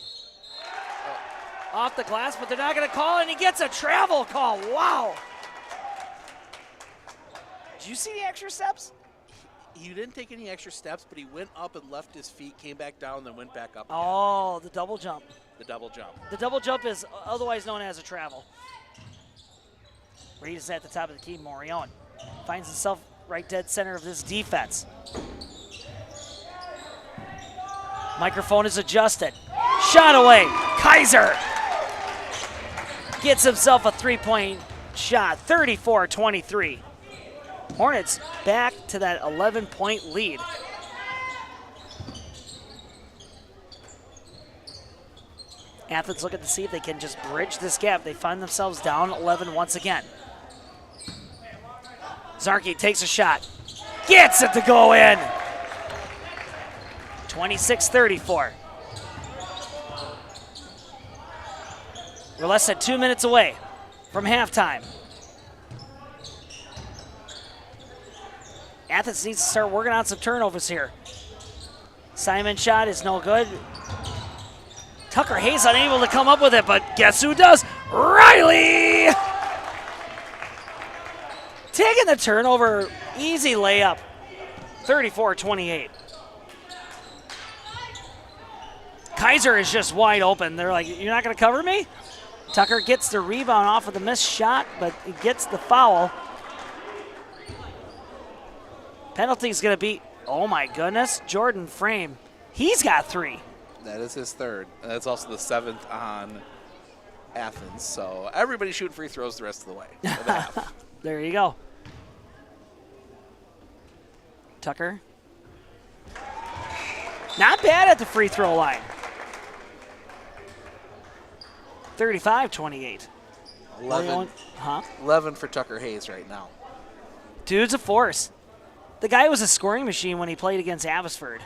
Off the glass, but they're not going to call it, and he gets a travel call. Wow. Did you see the extra steps? He didn't take any extra steps, but he went up and left his feet, came back down, then went back up again. Oh, the double jump. The double jump. The double jump is otherwise known as a travel. Reed is at the top of the key. Morion finds himself right dead center of this defense. Microphone is adjusted. Shot away. Kaiser gets himself a 3-point shot, 34-23. Hornets back to that 11-point lead. Athens looking to see if they can just bridge this gap. They find themselves down 11 once again. Zarki takes a shot. Gets it to go in. 26-34. We're less than 2 minutes away from halftime. Athens needs to start working on some turnovers here. Simon's shot is no good. Tucker Hayes unable to come up with it, but guess who does? Riley! Taking the turnover, easy layup, 34-28. Kaiser is just wide open. They're like, you're not going to cover me? Tucker gets the rebound off of the missed shot, but he gets the foul. Penalty's going to be, oh my goodness, Jordan Frame. He's got 3. That is his 3rd. And that's also the 7th on Athens. So everybody's shooting free throws the rest of the way. Of the half. There you go. Tucker. Not bad at the free throw line. 35-28. 11 for Tucker Hayes right now. Dude's a force. The guy was a scoring machine when he played against Abbotsford.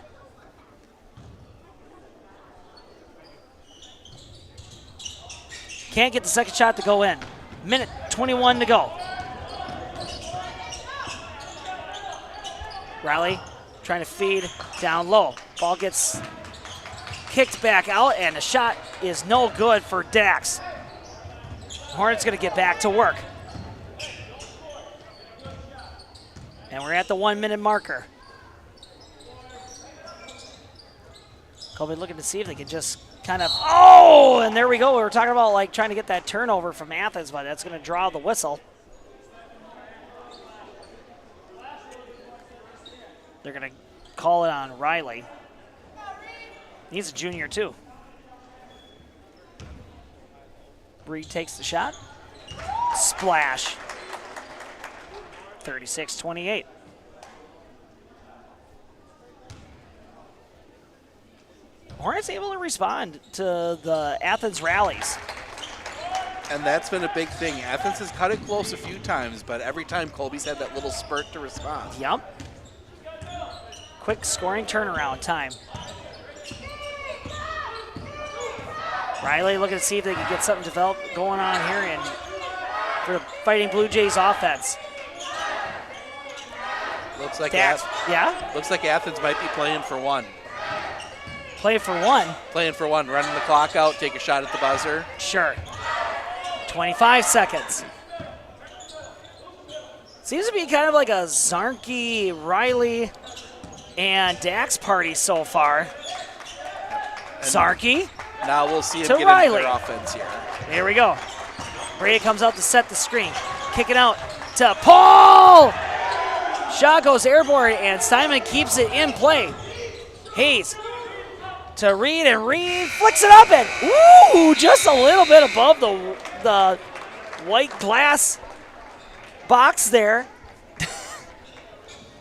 Can't get the second shot to go in. Minute 21 to go. Riley trying to feed down low. Ball gets kicked back out, and the shot is no good for Dax. Hornets going to get back to work. And we're at the 1-minute marker. Colby looking to see if they can just kind of, and there we go. We were talking about like trying to get that turnover from Athens, but that's going to draw the whistle. They're going to call it on Riley. He's a junior too. Reed takes the shot. Splash. 36-28. Hornets able to respond to the Athens rallies. And that's been a big thing. Athens has cut it close a few times, but every time Colby's had that little spurt to respond. Yep. Quick scoring turnaround time. Riley looking to see if they can get something developed going on here and for the Fighting Blue Jays offense. Looks like Looks like Athens might be playing for one. Play for one? Playing for one. Running the clock out, take a shot at the buzzer. Sure. 25 seconds. Seems to be kind of like a Zarki, Riley, and Dax party so far. And Zarki. Now we'll see him to get Riley. into their offense here. Here we go. Brady comes out to set the screen. Kicking out to Paul. Shot goes airborne, and Simon keeps it in play. Hayes to Reed, and Reed flicks it up, and ooh, just a little bit above the white glass box there.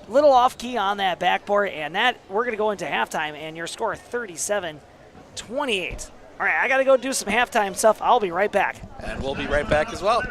Little off key on that backboard, and that we're going to go into halftime, and your score 37-28. All right, I got to go do some halftime stuff. I'll be right back. And we'll be right back as well.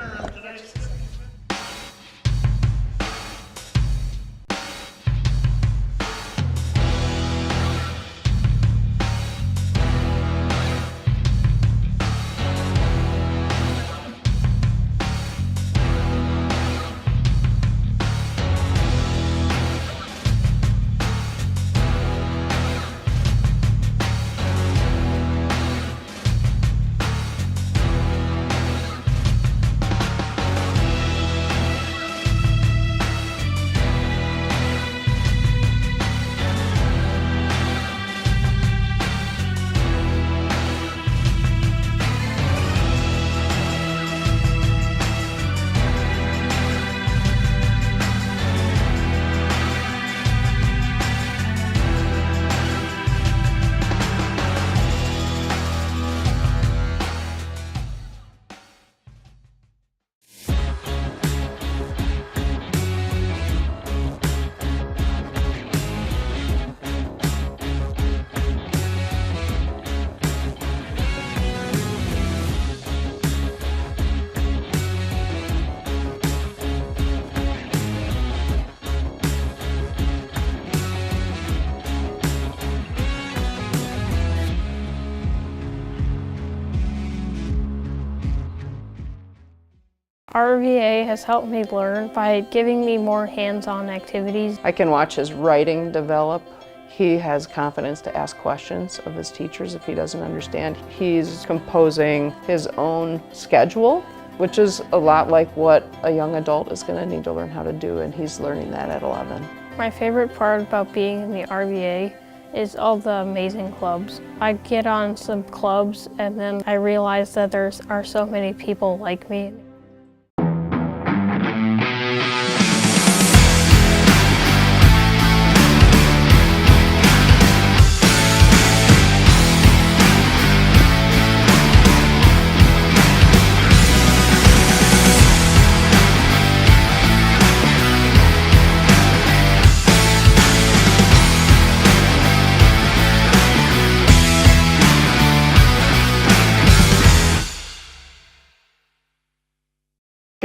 RVA has helped me learn by giving me more hands-on activities. I can watch his writing develop. He has confidence to ask questions of his teachers if he doesn't understand. He's composing his own schedule, which is a lot like what a young adult is going to need to learn how to do, and he's learning that at 11. My favorite part about being in the RVA is all the amazing clubs. I get on some clubs and then I realize that there are so many people like me.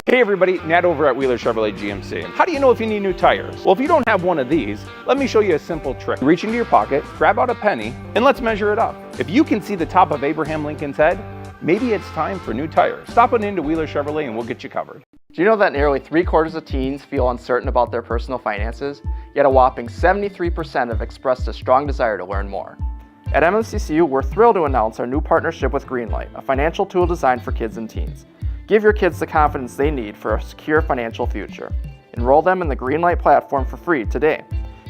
Hey everybody, Nat over at Wheeler Chevrolet GMC. How do you know if you need new tires? Well, if you don't have one of these, let me show you a simple trick. Reach into your pocket, grab out a penny, and let's measure it up. If you can see the top of Abraham Lincoln's head, maybe it's time for new tires. Stop on into Wheeler Chevrolet and we'll get you covered. Do you know that nearly 3/4 of teens feel uncertain about their personal finances, yet a whopping 73% have expressed a strong desire to learn more? At MMCCU, we're thrilled to announce our new partnership with Greenlight, a financial tool designed for kids and teens. Give your kids the confidence they need for a secure financial future. Enroll them in the Greenlight platform for free today.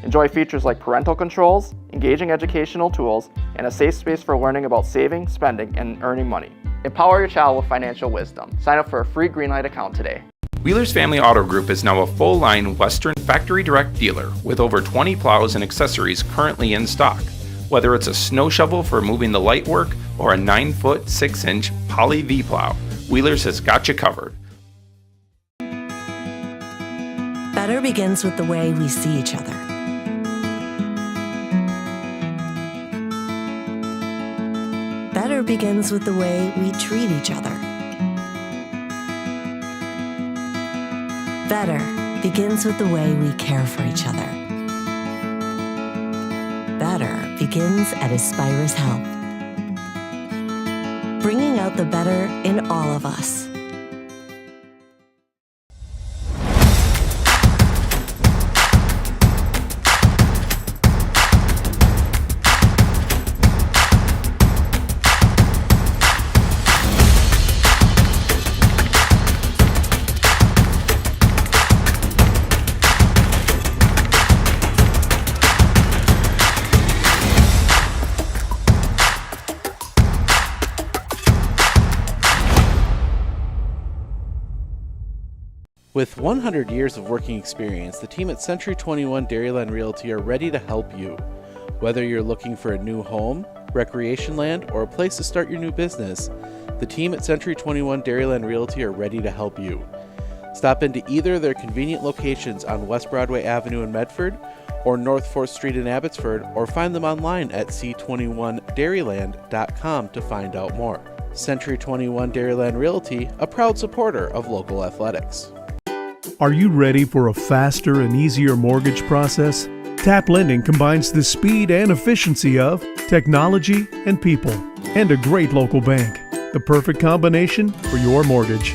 Enjoy features like parental controls, engaging educational tools, and a safe space for learning about saving, spending, and earning money. Empower your child with financial wisdom. Sign up for a free Greenlight account today. Wheeler's Family Auto Group is now a full-line Western factory direct dealer with over 20 plows and accessories currently in stock. Whether it's a snow shovel for moving the light work or a 9-foot 6-inch Poly V plow, Wheeler's has got you covered. Better begins with the way we see each other. Better begins with the way we treat each other. Better begins with the way we care for each other. Better begins at Aspirus Health. Bringing out the better in all of us. With 100 years of working experience, the team at Century 21 Dairyland Realty are ready to help you. Whether you're looking for a new home, recreation land, or a place to start your new business, the team at Century 21 Dairyland Realty are ready to help you. Stop into either of their convenient locations on West Broadway Avenue in Medford or North 4th Street in Abbotsford, or find them online at c21dairyland.com to find out more. Century 21 Dairyland Realty, a proud supporter of local athletics. Are you ready for a faster and easier mortgage process? Tap Lending combines the speed and efficiency of technology and people, and a great local bank. The perfect combination for your mortgage.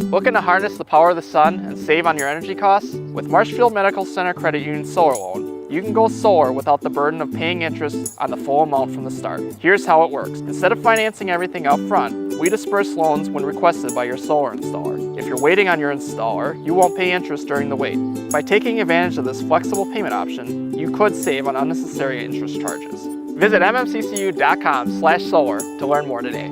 Looking to harness the power of the sun and save on your energy costs? With Marshfield Medical Center Credit Union Solar Loan, you can go solar without the burden of paying interest on the full amount from the start. Here's how it works. Instead of financing everything up front, we disperse loans when requested by your solar installer. If you're waiting on your installer, you won't pay interest during the wait. By taking advantage of this flexible payment option, you could save on unnecessary interest charges. Visit mmccu.com/solar to learn more today.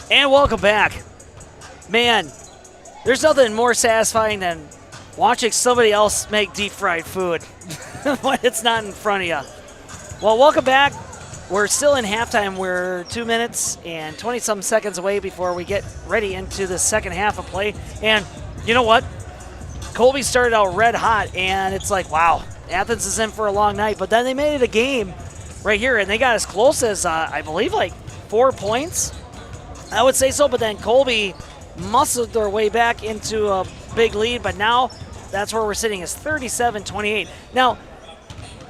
And welcome back. Man, there's nothing more satisfying than watching somebody else make deep fried food when it's not in front of you. Well, welcome back. We're still in halftime. We're 2 minutes and 20-some seconds away before we get ready into the second half of play. And you know what? Colby started out red hot, and it's like, wow, Athens is in for a long night. But then they made it a game right here, and they got as close as, I believe, like 4 points. I would say so, but then Colby muscled their way back into a big lead, but now that's where we're sitting is 37-28. Now,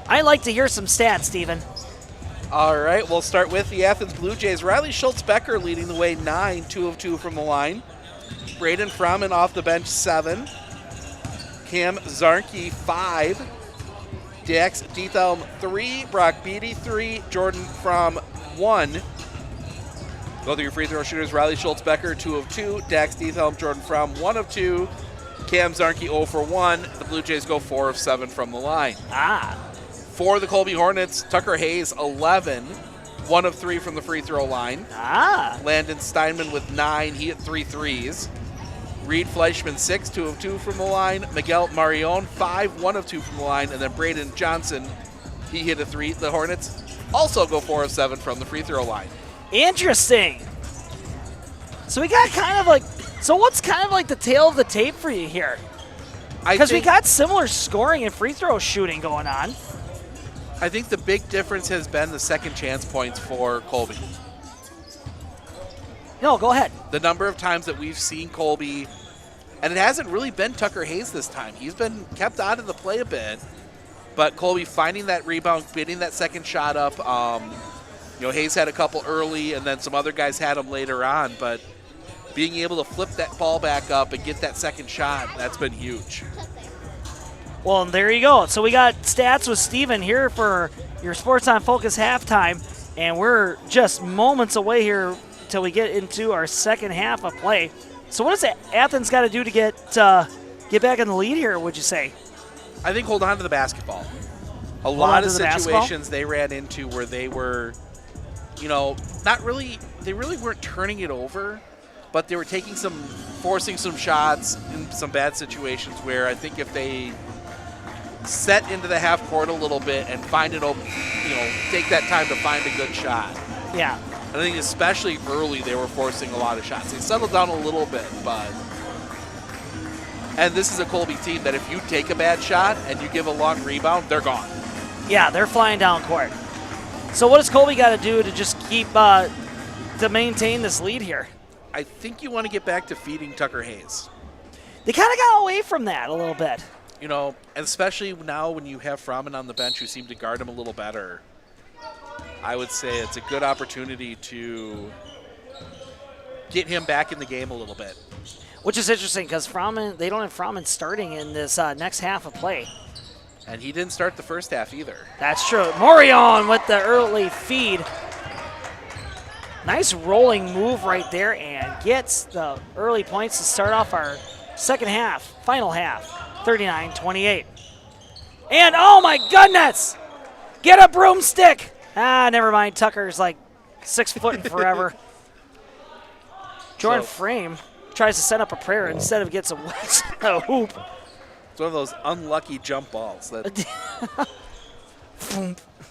I like to hear some stats, Steven. All right, we'll start with the Athens Blue Jays. Riley Schultz-Becker leading the way 9, 2 of 2 from the line. Braden Froman off the bench 7. Cam Zarnke 5. Dax Diethelm 3. Brock Beatty 3. Jordan Fromm 1. Go through your free throw shooters. Riley Schultz-Becker 2 of 2. Dax Diethelm, Jordan Fromm 1 of 2. Cam Zarnke 0 for 1. The Blue Jays go 4 of 7 from the line. For the Colby Hornets, Tucker Hayes 11. 1 of 3 from the free throw line. Landon Steinman with 9. He hit 3 threes. Reed Fleischman 6, 2 of 2 from the line. Miguel Marion 5, 1 of 2 from the line. And then Braden Johnson, he hit a 3. The Hornets also go 4 of 7 from the free throw line. Interesting. So we got kind of like, so what's kind of like the tail of the tape for you here? Because we got similar scoring and free throw shooting going on. I think the big difference has been the second chance points for Colby. No, go ahead. The number of times that we've seen Colby, and it hasn't really been Tucker Hayes this time. He's been kept out of the play a bit, but Colby finding that rebound, getting that second shot up, Hayes had a couple early, and then some other guys had them later on, but being able to flip that ball back up and get that second shot, that's been huge. Well, there you go. So we got stats with Steven here for your Sports on Focus halftime, and we're just moments away here till we get into our second half of play. So what does Athens got to do to get back in the lead here, would you say? I think hold on to the basketball. A lot of situations they ran into where they were, not really, they really weren't turning it over, but they were forcing some shots in some bad situations where I think if they set into the half court a little bit and find it open, take that time to find a good shot. Yeah. I think especially early they were forcing a lot of shots. They settled down a little bit, and this is a Colby team that if you take a bad shot and you give a long rebound, they're gone. Yeah, they're flying down court. So what does Colby got to do to just keep to maintain this lead here? I think you want to get back to feeding Tucker Hayes. They kind of got away from that a little bit. And especially now when you have Froman on the bench who seem to guard him a little better, I would say it's a good opportunity to get him back in the game a little bit. Which is interesting because they don't have Froman starting in this next half of play. And he didn't start the first half either. That's true. Morion with the early feed. Nice rolling move right there and gets the early points to start off our second half, final half, 39-28. And oh my goodness! Get a broomstick! Never mind. Tucker's like 6 foot and forever. Jordan Frame tries to set up a prayer instead of gets a hoop. It's one of those unlucky jump balls that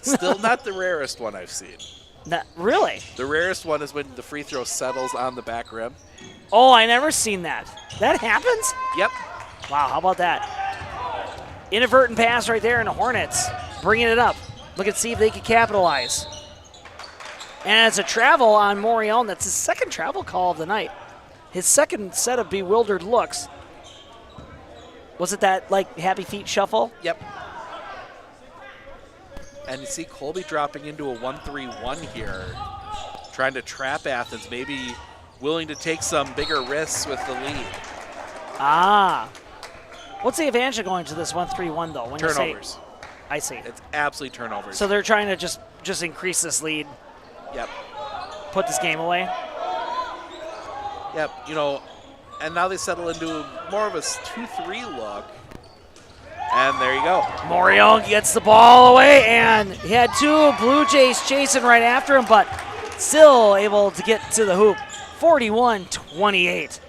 still not the rarest one I've seen. Not really? The rarest one is when the free throw settles on the back rim. Oh, I never seen that. That happens? Yep. Wow, how about that? Inadvertent pass right there in the Hornets. Bringing it up. Look and see if they can capitalize. And it's a travel on Morion. That's his second travel call of the night. His second set of bewildered looks. Was it that, happy feet shuffle? Yep. And you see Colby dropping into a 1-3-1 here, trying to trap Athens, maybe willing to take some bigger risks with the lead. What's the advantage of going to this 1-3-1, though? When turnovers. I see. It's absolutely turnovers. So they're trying to just increase this lead. Yep. Put this game away. Yep, and now they settle into more of a 2-3 look. And there you go. Morion gets the ball away, and he had two Blue Jays chasing right after him, but still able to get to the hoop. 41-28.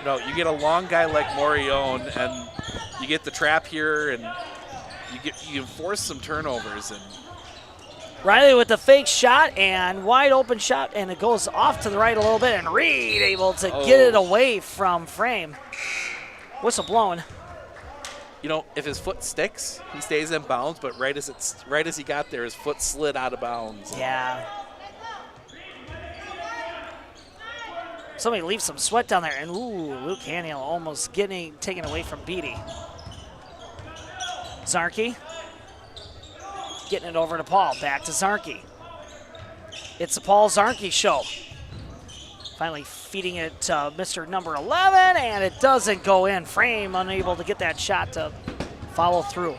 You get a long guy like Morion, and you get the trap here, and you force some turnovers. And Riley with the fake shot and wide open shot, and it goes off to the right a little bit, and Reed able to get it away from Frame. Whistle blowing. If his foot sticks, he stays in bounds, but right as he got there, his foot slid out of bounds. Yeah. Somebody leaves some sweat down there, and Luke Haniel almost getting taken away from Beatty. Zarkey getting it over to Paul. Back to Zarkey. It's the Paul Zarkey show. Finally feeding it to Mr. number 11, and it doesn't go in. Frame unable to get that shot to follow through.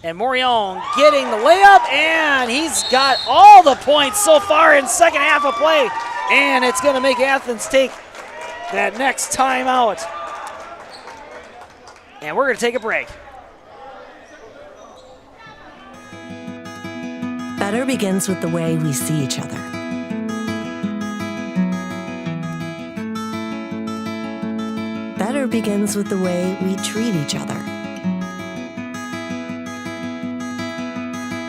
And Morion getting the layup, and he's got all the points so far in second half of play. And it's going to make Athens take that next timeout. And we're going to take a break. Better begins with the way we see each other. Better begins with the way we treat each other.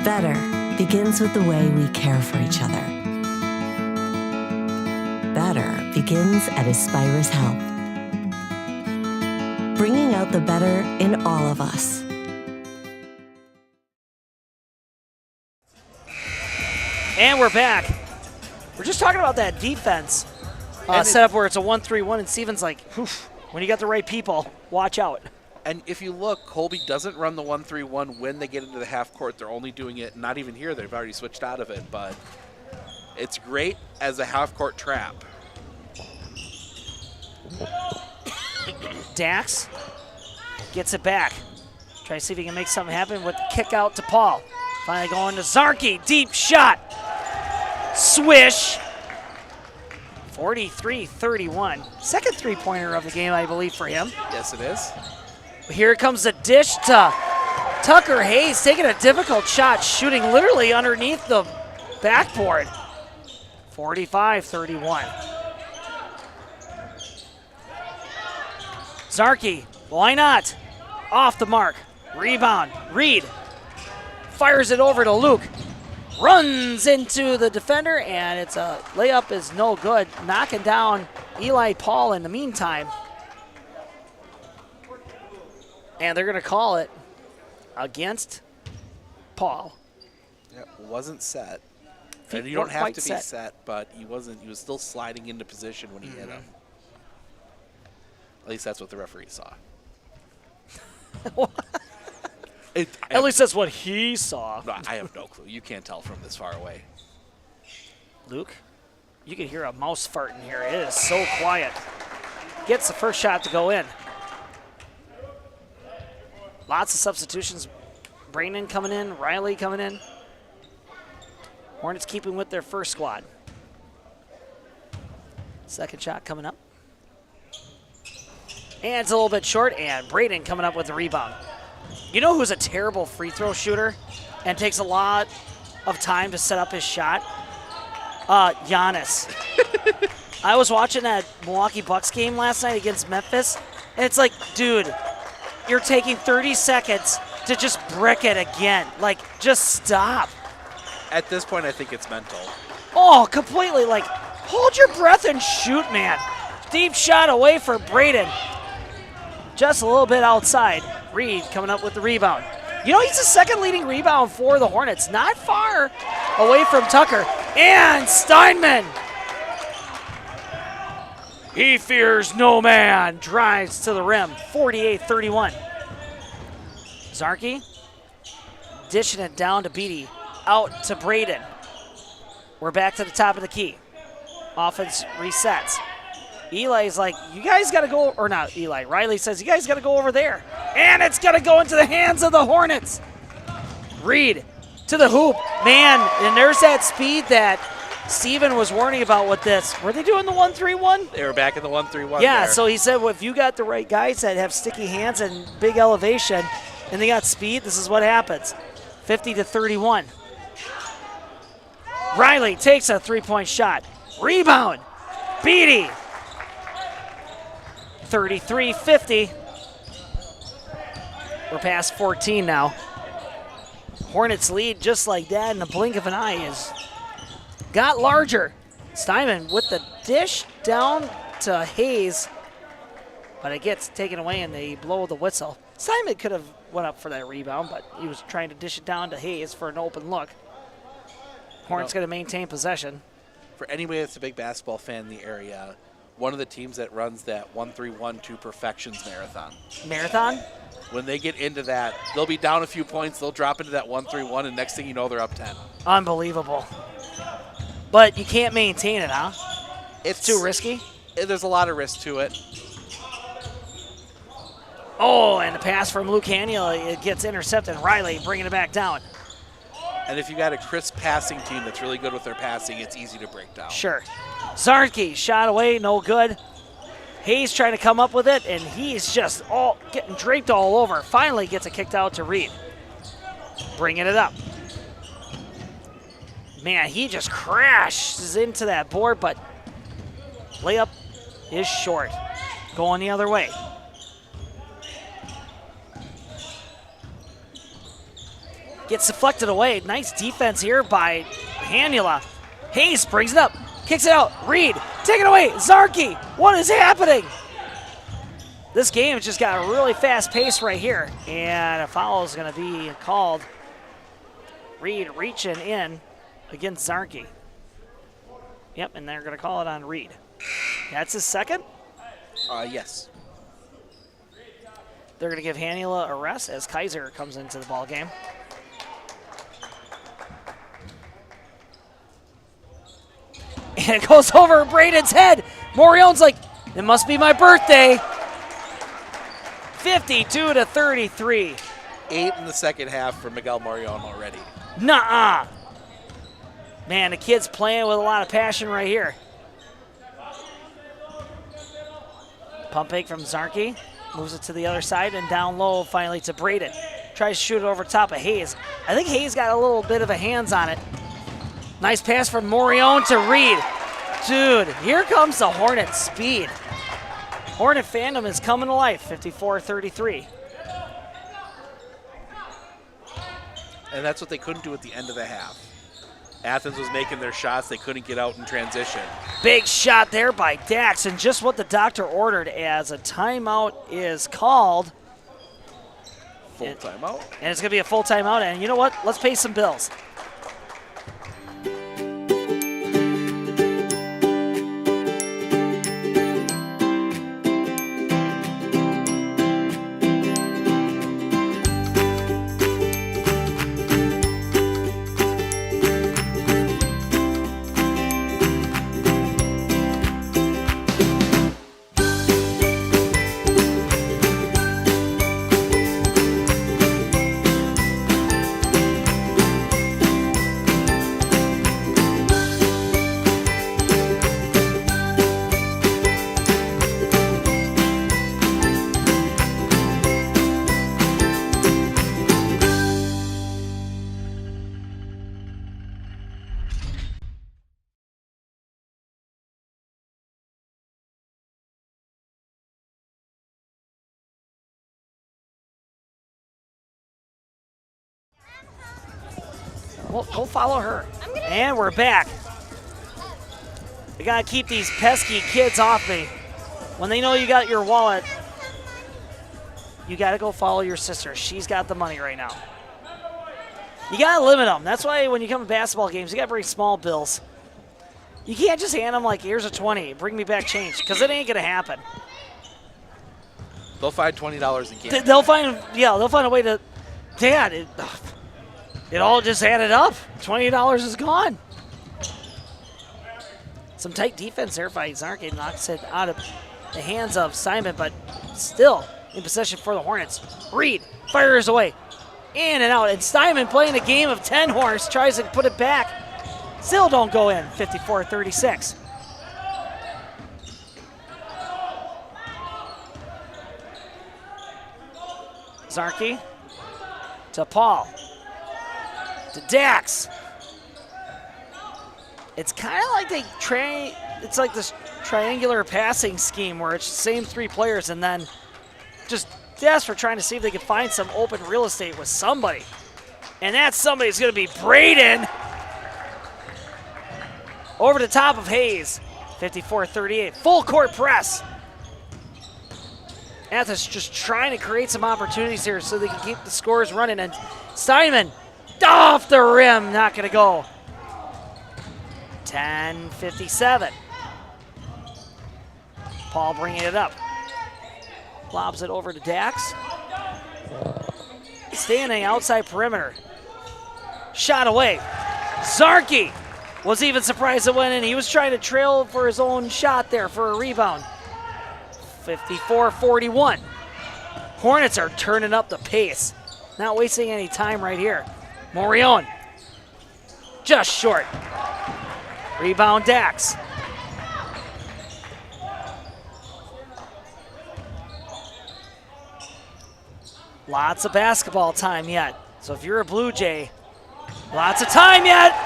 Better begins with the way we care for each other. Better begins at Aspirus Health, bringing out the better in all of us. And we're back. We're just talking about that defense setup where it's a 1-3-1, and Steven's like, when you got the right people, watch out. And if you look, Colby doesn't run the 1-3-1 when they get into the half court. They're only doing it, not even here. They've already switched out of it, but it's great as a half court trap. Dax gets it back. Try to see if he can make something happen with the kick out to Paul. Finally going to Zarky. Deep shot. Swish. 43-31. Second three-pointer of the game, I believe, for him. Yes, it is. Here comes the dish to Tucker Hayes, taking a difficult shot, shooting literally underneath the backboard. 45-31. Zarky, why not? Off the mark. Rebound. Reed fires it over to Luke. Runs into the defender, and it's a layup is no good. Knocking down Eli Paul in the meantime. And they're going to call it against Paul. Yeah, wasn't set. Feet And you don't weren't have quite to be set, but he wasn't. He was still sliding into position when he hit him. At least that's what the referee saw. At least that's what he saw. No, I have no clue. You can't tell from this far away. Luke, you can hear a mouse fart in here. It is so quiet. Gets the first shot to go in. Lots of substitutions. Brandon coming in, Riley coming in. Hornets keeping with their first squad. Second shot coming up. And it's a little bit short, and Braden coming up with the rebound. You know who's a terrible free throw shooter and takes a lot of time to set up his shot? Giannis. I was watching that Milwaukee Bucks game last night against Memphis, and it's like, dude, you're taking 30 seconds to just brick it again. Like, just stop. At this point, I think it's mental. Oh, completely. Like, hold your breath and shoot, man. Deep shot away for Braden. Just a little bit outside. Reed coming up with the rebound. You know, he's the second leading rebound for the Hornets. Not far away from Tucker. And Steinman. He fears no man. Drives to the rim. 48-31. Zarky dishing it down to Beatty. Out to Braden. We're back to the top of the key. Offense resets. Eli's like, you guys got to go, or not Eli. Riley says, you guys got to go over there. And it's going to go into the hands of the Hornets. Reed to the hoop. Man, and there's that speed that Steven was warning about with this. Were they doing the 1-3-1? They were back in the 1-3-1. Yeah, there. so he said, well, if you got the right guys that have sticky hands and big elevation, and they got speed, this is what happens. 50-31. Riley takes a three-point shot. Rebound. Beatty. 33-50. We're past 14 now. Hornets lead just like that in the blink of an eye is got larger. Steinman with the dish down to Hayes, but it gets taken away and they blow the whistle. Steinman could have went up for that rebound, but he was trying to dish it down to Hayes for an open look. Hornets going to maintain possession. For anybody that's a big basketball fan in the area, one of the teams that runs that 1-3-1 to perfections marathon. Marathon? When they get into that, they'll be down a few points, they'll drop into that 1-3-1, and next thing you know, they're up 10. Unbelievable. But you can't maintain it, huh? It's too risky? There's a lot of risk to it. Oh, and the pass from Luke Haniel, it gets intercepted. Riley bringing it back down. And if you got a crisp passing team that's really good with their passing, it's easy to break down. Sure. Zarky shot away, no good. Hayes trying to come up with it, and he's just all getting draped all over. Finally gets it kicked out to Reed. Bringing it up. Man, he just crashes into that board, but layup is short. Going the other way. Gets deflected away. Nice defense here by Hanula. Hayes brings it up. Kicks it out. Reed, take it away. Zarky, what is happening? This game has just got a really fast pace right here. And a foul is going to be called. Reed reaching in against Zarky. Yep, and they're going to call it on Reed. That's his second? Yes. They're going to give Hanula a rest as Kaiser comes into the ball game. And it goes over Braden's head. Morion's like, it must be my birthday. 52-33. 8 in the second half for Miguel Morion already. Nuh-uh. Man, the kid's playing with a lot of passion right here. Pump fake from Zarki. Moves it to the other side and down low finally to Braden. Tries to shoot it over top of Hayes. I think Hayes got a little bit of a hands on it. Nice pass from Morion to Reed. Dude, here comes the Hornet speed. Hornet fandom is coming to life, 54-33. And that's what they couldn't do at the end of the half. Athens was making their shots. They couldn't get out in transition. Big shot there by Dax, and just what the doctor ordered as a timeout is called. Full timeout. And it's going to be a full timeout, and you know what? Let's pay some bills. Well, go follow her. And we're back. We got to keep these pesky kids off me. When they know you got your wallet, you got to go follow your sister. She's got the money right now. You got to limit them. That's why when you come to basketball games, you got to bring small bills. You can't just hand them like, here's a 20, bring me back change, because it ain't going to happen. They'll find $20 in cash. They'll find a way to, Dad, it all just added up. $20 is gone. Some tight defense there by Zarki. Knocks it out of the hands of Simon, but still in possession for the Hornets. Reed fires away. In and out. And Simon playing a game of 10 horse. Tries to put it back. Still don't go in. 54-36. Zarki to Paul. To Dax. It's kind of like it's like this triangular passing scheme where it's the same three players and then just desperate trying to see if they can find some open real estate with somebody. And that somebody's going to be Braden. Over the top of Hayes. 54-38. Full court press. Athens just trying to create some opportunities here so they can keep the scores running. And Steinman off the rim, not going to go. 10-57. Paul bringing it up. Lobs it over to Dax. Standing outside perimeter. Shot away. Zarki was even surprised it went in. He was trying to trail for his own shot there for a rebound. 54-41. Hornets are turning up the pace. Not wasting any time right here. Morion. Just short. Rebound Dax. Lots of basketball time yet. So if you're a Blue Jay, lots of time yet.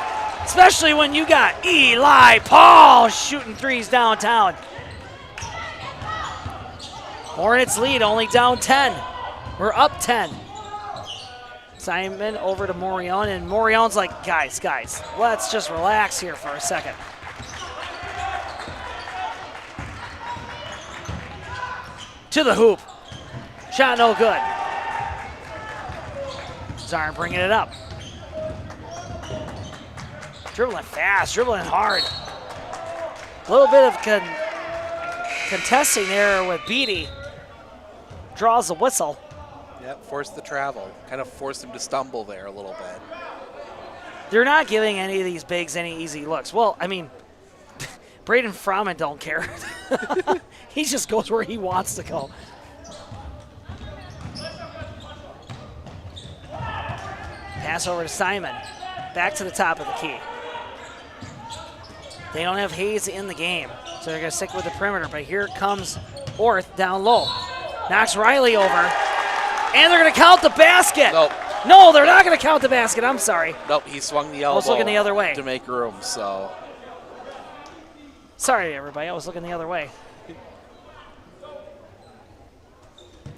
Especially when you got Eli Paul shooting threes downtown. Hornets lead, only down 10. We're up 10. Simon over to Morion, and Morion's like, guys, let's just relax here for a second. To the hoop. Shot no good. Zarn bringing it up. Dribbling fast, dribbling hard. A little bit of contesting there with Beatty. draws the whistle. Yep, forced the travel. Kind of forced him to stumble there a little bit. They're not giving any of these bigs any easy looks. Well, I mean, Braden Froman don't care. He just goes where he wants to go. Pass over to Simon. Back to the top of the key. They don't have Hayes in the game, so they're going to stick with the perimeter. But here comes Orth down low. Knocks Riley over. And they're going to count the basket. Nope. No, they're not going to count the basket. I'm sorry. Nope, he swung the elbow. I was looking the other way. To make room, so. Sorry, everybody. I was looking the other way.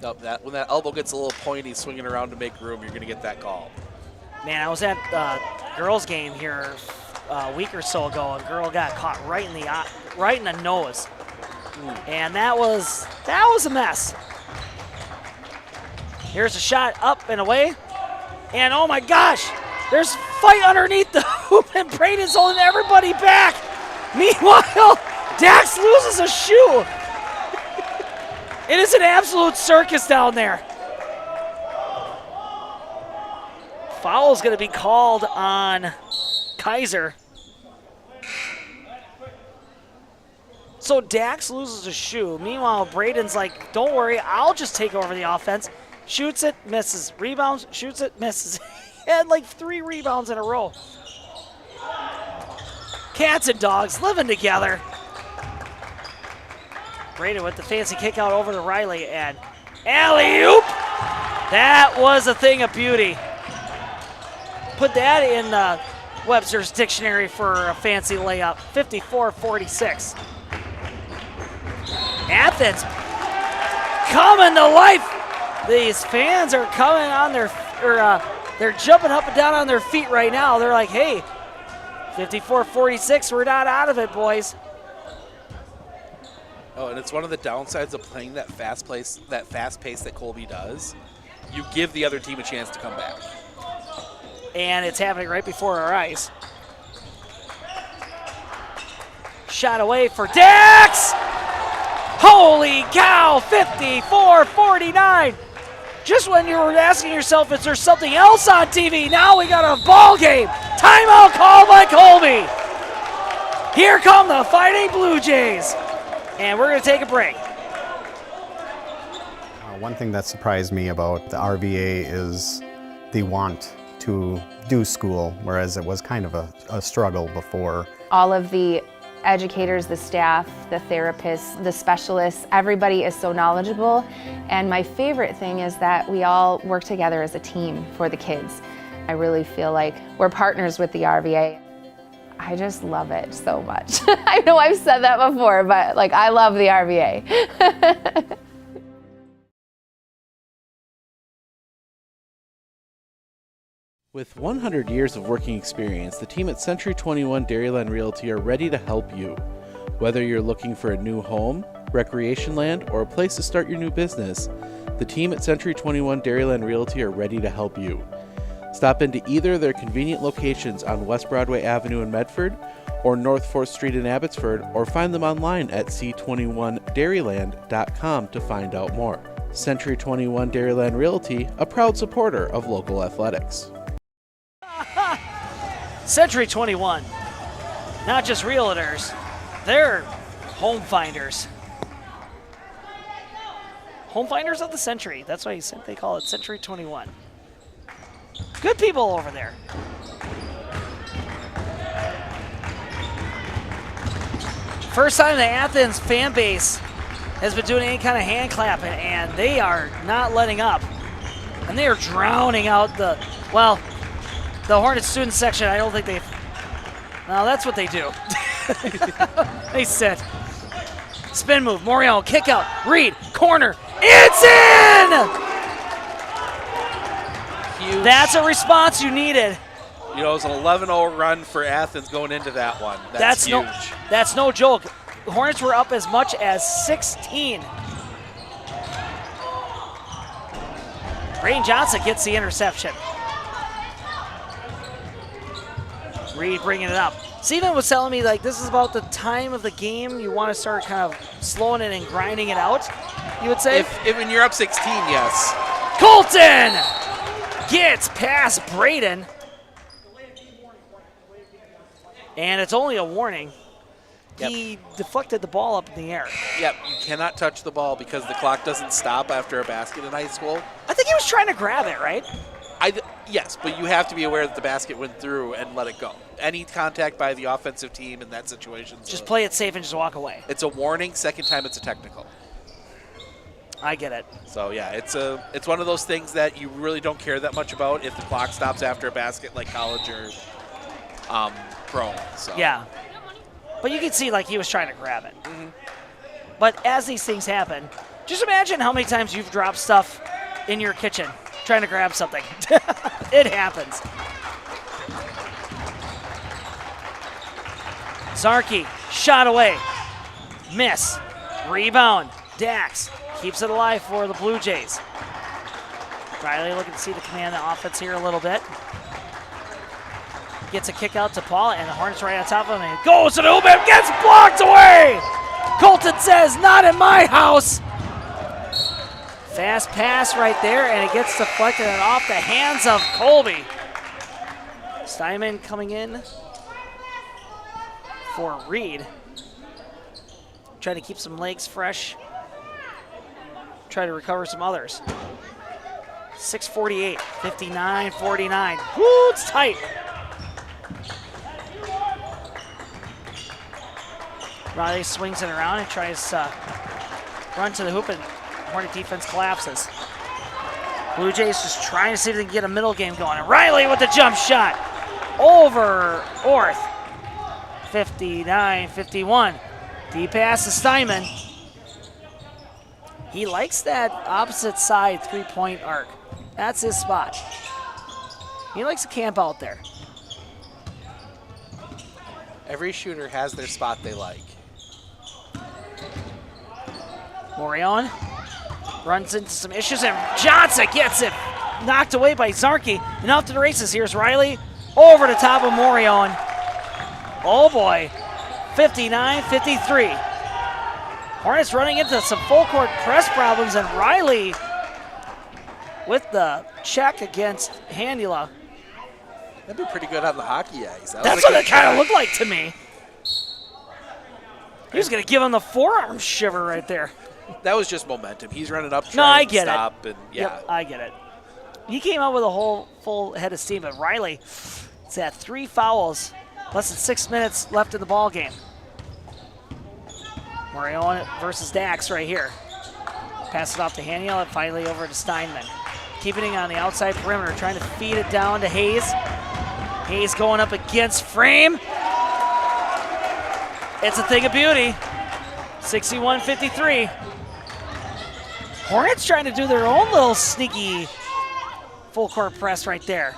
Nope, when that elbow gets a little pointy swinging around to make room, you're going to get that call. Man, I was at girls' game here a week or so ago. A girl got caught right in the nose, and that was a mess. Here's a shot up and away, and oh my gosh, there's a fight underneath the hoop, and Braden's holding everybody back. Meanwhile, Dax loses a shoe. It is an absolute circus down there. Foul's going to be called on Kaiser. So Dax loses a shoe. Meanwhile, Braden's like, don't worry, I'll just take over the offense. Shoots it, misses. Rebounds, shoots it, misses. He had like 3 rebounds in a row. Cats and dogs living together. Braden with the fancy kick out over to Riley, and alley-oop! That was a thing of beauty. Put that in Webster's dictionary for a fancy layup. 54-46. Athens coming to life. These fans are coming on they're jumping up and down on their feet right now. They're like, hey, 54-46, we're not out of it, boys. Oh, and it's one of the downsides of playing that fast pace that Colby does. You give the other team a chance to come back. And it's happening right before our eyes. Shot away for Dax! Holy cow, 54-49! Just when you were asking yourself, is there something else on TV? Now we got a ball game. Timeout call by Colby. Here come the Fighting Blue Jays. And we're going to take a break. One thing that surprised me about the RVA is the want to do school, whereas it was kind of a struggle before. All of the educators, the staff, the therapists, the specialists, everybody is so knowledgeable. And my favorite thing is that we all work together as a team for the kids. I really feel like we're partners with the RVA. I just love it so much. I know I've said that before, but like I love the RVA. With 100 years of working experience, the team at Century 21 Dairyland Realty are ready to help you. Whether you're looking for a new home, recreation land, or a place to start your new business, the team at Century 21 Dairyland Realty are ready to help you. Stop into either of their convenient locations on West Broadway Avenue in Medford or North 4th Street in Abbotsford, or find them online at c21dairyland.com to find out more. Century 21 Dairyland Realty, a proud supporter of local athletics. Century 21, not just realtors, they're home finders. Home finders of the century. That's why they call it Century 21. Good people over there. First time the Athens fan base has been doing any kind of hand clapping, and they are not letting up. And they are drowning out the Hornets student section. I don't think they. No, that's what they do. They sit. Spin move, Morial, kick out, Reed, corner. It's in! Huge. That's a response you needed. You know, it was an 11-0 run for Athens going into that one. That's huge. That's no joke. The Hornets were up as much as 16. Braden Johnson gets the interception. Reed bringing it up. Steven was telling me, like, this is about the time of the game you want to start kind of slowing it and grinding it out, you would say? If when you're up 16, yes. Colton gets past Braden. And it's only a warning. Yep. He deflected the ball up in the air. Yep, you cannot touch the ball because the clock doesn't stop after a basket in high school. I think he was trying to grab it, right? Yes, but you have to be aware that the basket went through and let it go. Any contact by the offensive team in that situation. Just play it safe and just walk away. It's a warning. Second time, it's a technical. I get it. So yeah, it's one of those things that you really don't care that much about if the clock stops after a basket, like college or pro. So. Yeah, but you can see like he was trying to grab it. But as these things happen, just imagine how many times you've dropped stuff in your kitchen trying to grab something. It happens. Zarkey, shot away. Miss. Rebound. Dax keeps it alive for the Blue Jays. Riley looking to see the command of the offense here a little bit. Gets a kick out to Paula, and the Hornets right on top of him. And goes to the hoop and gets blocked away! Colton says, not in my house! Fast pass right there, and it gets deflected and off the hands of Colby. Steinman coming in for Reed. Trying to keep some legs fresh. Try to recover some others. 6:48, 59-49. Woo, it's tight. Riley swings it around and tries to run to the hoop, and Hornet defense collapses. Blue Jays just trying to see if they can get a middle game going. And Riley with the jump shot over Orth. 59-51. Deep pass to Steinman. He likes that opposite side three-point arc. That's his spot. He likes to camp out there. Every shooter has their spot they like. Morion runs into some issues, and Johnson gets it knocked away by Zarkey. And off to the races. Here's Riley over the top of Morion. Oh boy, 59-53. Hornets running into some full court press problems, and Riley with the check against Handula. That'd be pretty good on the hockey ice. That's what it kind of looked like to me. He was going to give him the forearm shiver right there. That was just momentum. He's running up, No, I trying to get stop, it. and yeah. Yep, I get it. He came out with a whole full head of steam, but Riley is at 3 fouls, less than 6 minutes left in the ball game. Morion versus Dax right here. Pass it off to Haniel and finally over to Steinman. Keeping it on the outside perimeter, trying to feed it down to Hayes. Hayes going up against Frame. It's a thing of beauty. 61-53. Hornets trying to do their own little sneaky full court press right there.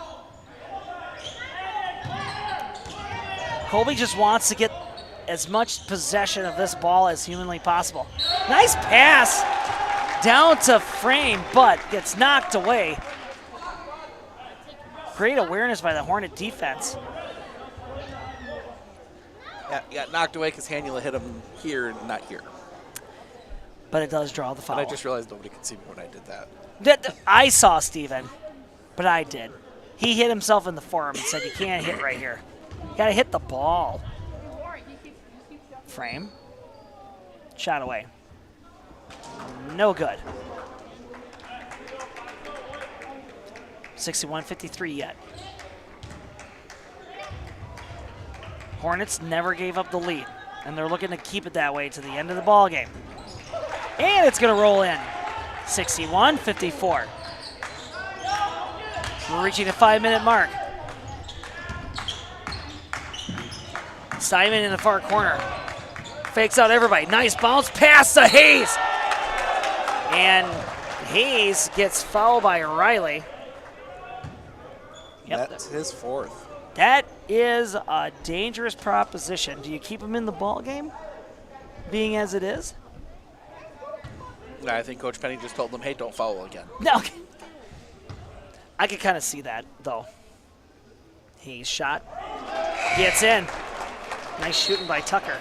Colby just wants to get as much possession of this ball as humanly possible. Nice pass down to Frame, but gets knocked away. Great awareness by the Hornet defense. Yeah, he got knocked away because Haniel hit him here and not here. But it does draw the foul. And I just realized nobody could see me when I did that. I saw Steven, but I did. He hit himself in the forearm and said, you can't hit right here. You gotta hit the ball. Frame. Shot away. No good. 61-53 yet. Hornets never gave up the lead, and they're looking to keep it that way to the end of the ball game. And it's going to roll in. 61-54. We're reaching the 5-minute mark. Steinman in the far corner. Fakes out everybody. Nice bounce pass to Hayes. And Hayes gets fouled by Riley. Yep. That's his fourth. That is a dangerous proposition. Do you keep him in the ball game, being as it is? I think Coach Penny just told them, hey, don't foul again. No. I could kind of see that, though. Hayes shot. Gets in. Nice shooting by Tucker.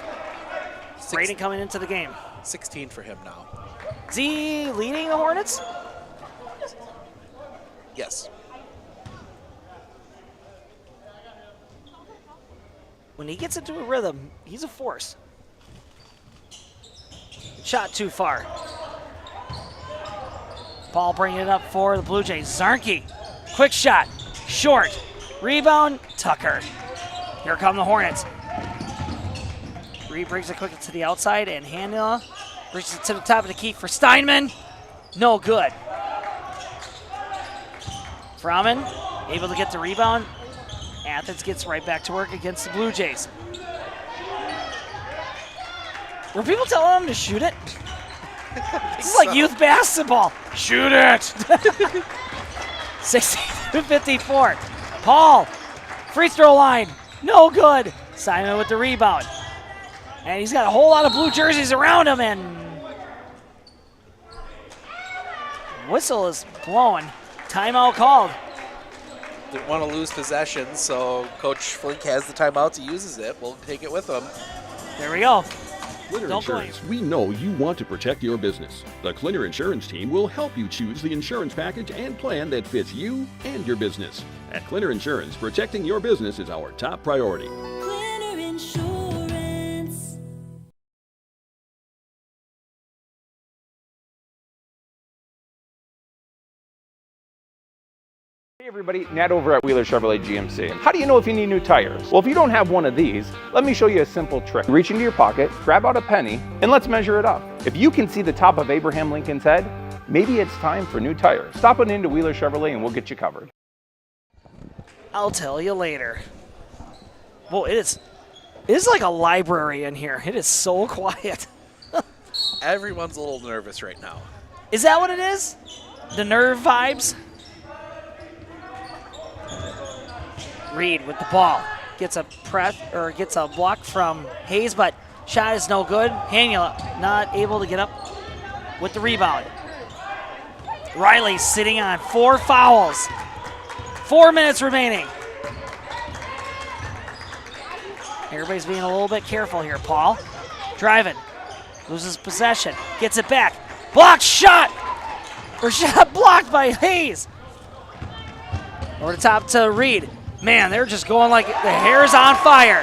Braden coming into the game. 16 for him now. Is he leading the Hornets? Yes. When he gets into a rhythm, he's a force. Shot too far. Ball bringing it up for the Blue Jays. Zarnke, quick shot, short. Rebound, Tucker. Here come the Hornets. Reed brings it quick to the outside, and Hanna brings it to the top of the key for Steinman. No good. Frauman able to get the rebound. Athens gets right back to work against the Blue Jays. Were people telling them to shoot it? This is like youth basketball. Shoot it! 60-54. Paul, free throw line. No good. Simon with the rebound. And he's got a whole lot of blue jerseys around him, and whistle is blowing. Timeout called. Didn't want to lose possession, so Coach Flink has the timeout. He uses it. We'll take it with him. There we go. Cliner Insurance, we know you want to protect your business. The Cliner Insurance team will help you choose the insurance package and plan that fits you and your business. At Cliner Insurance, protecting your business is our top priority. Cliner Insurance. Hey everybody, Nat over at Wheeler Chevrolet GMC. How do you know if you need new tires? Well, if you don't have one of these, let me show you a simple trick. Reach into your pocket, grab out a penny, and let's measure it up. If you can see the top of Abraham Lincoln's head, maybe it's time for new tires. Stop on into Wheeler Chevrolet and we'll get you covered. I'll tell you later. Whoa, it is like a library in here. It is so quiet. Everyone's a little nervous right now. Is that what it is? The nerve vibes? Reed with the ball. Gets a press or gets a block from Hayes, but shot is no good. Hanula not able to get up with the rebound. Riley sitting on 4 fouls. 4 minutes remaining. Everybody's being a little bit careful here. Paul driving, loses possession, gets it back. Blocked shot! Or shot blocked by Hayes. Over the top to Reed. Man, they're just going like the hair's on fire.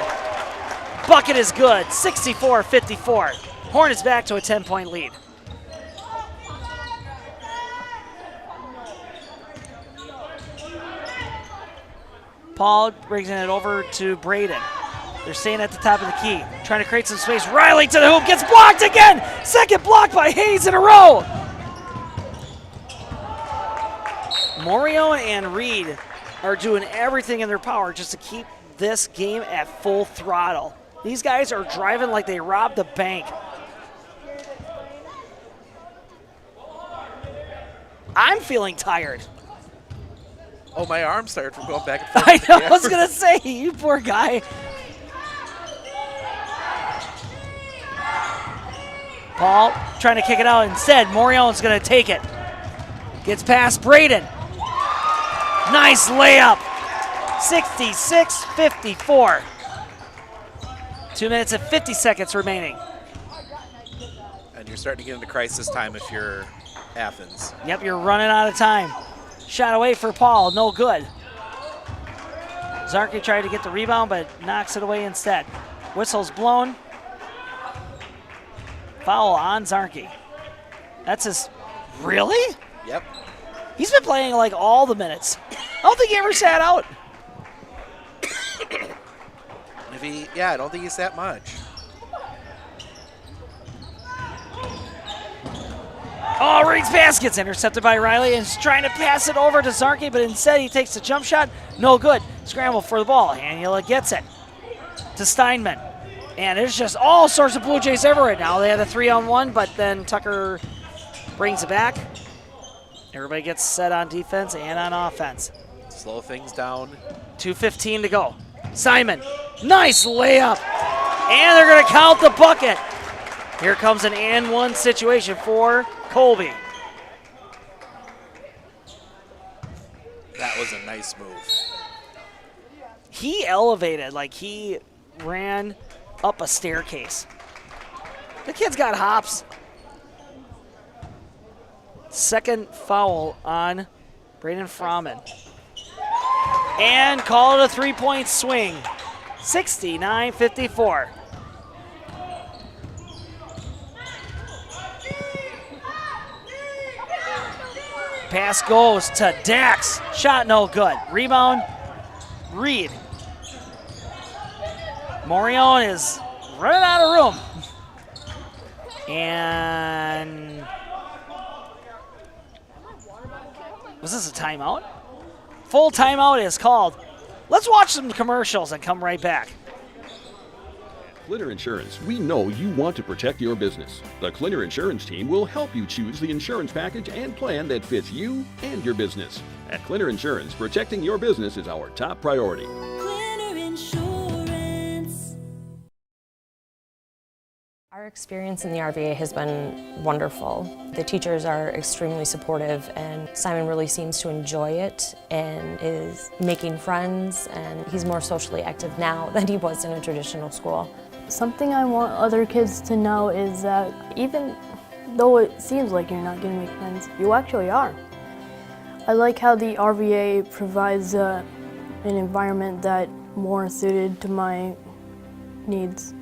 Bucket is good, 64-54. Hornets back to a 10-point lead. Paul brings it over to Braden. They're staying at the top of the key, trying to create some space. Riley to the hoop, gets blocked again. Second block by Hayes in a row. Morio and Reed are doing everything in their power just to keep this game at full throttle. These guys are driving like they robbed a bank. I'm feeling tired. Oh, my arm's tired from going back and forth. I know, I was going to say, you poor guy. Paul trying to kick it out. Instead, Morion's going to take it. Gets past Braden. Nice layup. 66-54. 2 minutes and 50 seconds remaining. And you're starting to get into crisis time if you're Athens. Yep, you're running out of time. Shot away for Paul, no good. Zarke tried to get the rebound, but knocks it away instead. Whistle's blown. Foul on Zarke. That's his, really? Yep. He's been playing like all the minutes. I don't think he ever sat out. I don't think he's that much. Oh, Reed's pass gets intercepted by Riley and is trying to pass it over to Zarke, but instead he takes the jump shot. No good. Scramble for the ball. Hanula gets it to Steinman. And there's just all sorts of Blue Jays everywhere now. They have the 3-on-1, but then Tucker brings it back. Everybody gets set on defense and on offense. Slow things down. 2:15 to go. Simon, nice layup. And they're going to count the bucket. Here comes an and one situation for Colby. That was a nice move. he elevated, like he ran up a staircase. The kid's got hops. Second foul on Braden Froman. And call it a three-point swing. 69-54. Pass goes to Dax. Shot no good. Rebound, Reed. Morion is running out of room. And was this a timeout? Full timeout is called. Let's watch some commercials and come right back. Clitter Insurance, we know you want to protect your business. The Clitter Insurance team will help you choose the insurance package and plan that fits you and your business. At Clitter Insurance, protecting your business is our top priority. Clitter Insurance. Our experience in the RVA has been wonderful. The teachers are extremely supportive, and Simon really seems to enjoy it and is making friends, and he's more socially active now than he was in a traditional school. Something I want other kids to know is that even though it seems like you're not going to make friends, you actually are. I like how the RVA provides an environment that more suited to my needs.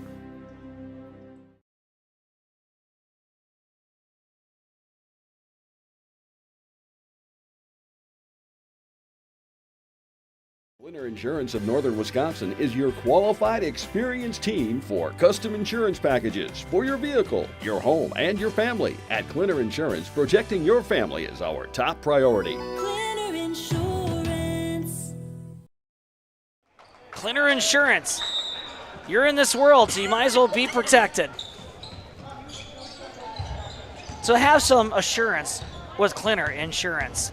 Clitter Insurance of Northern Wisconsin is your qualified, experienced team for custom insurance packages for your vehicle, your home, and your family. At Clitter Insurance, protecting your family is our top priority. Clitter Insurance. Clitter Insurance. You're in this world, so you might as well be protected. So have some assurance with Clitter Insurance.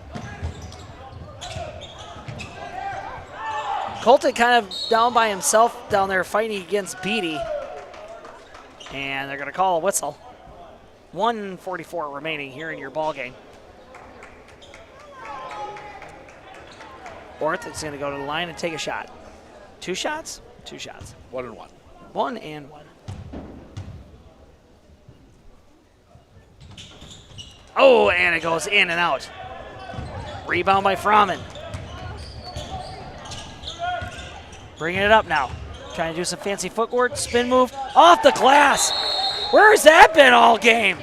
Colton kind of down by himself down there fighting against Beatty. And they're going to call a whistle. 1:44 remaining here in your ball game. Orth is going to go to the line and take a shot. 2 shots? 2 shots. 1 and 1. 1 and 1. Oh, and it goes in and out. Rebound by Froman. Bringing it up now. Trying to do some fancy footwork, spin move, off the glass. Where's that been all game?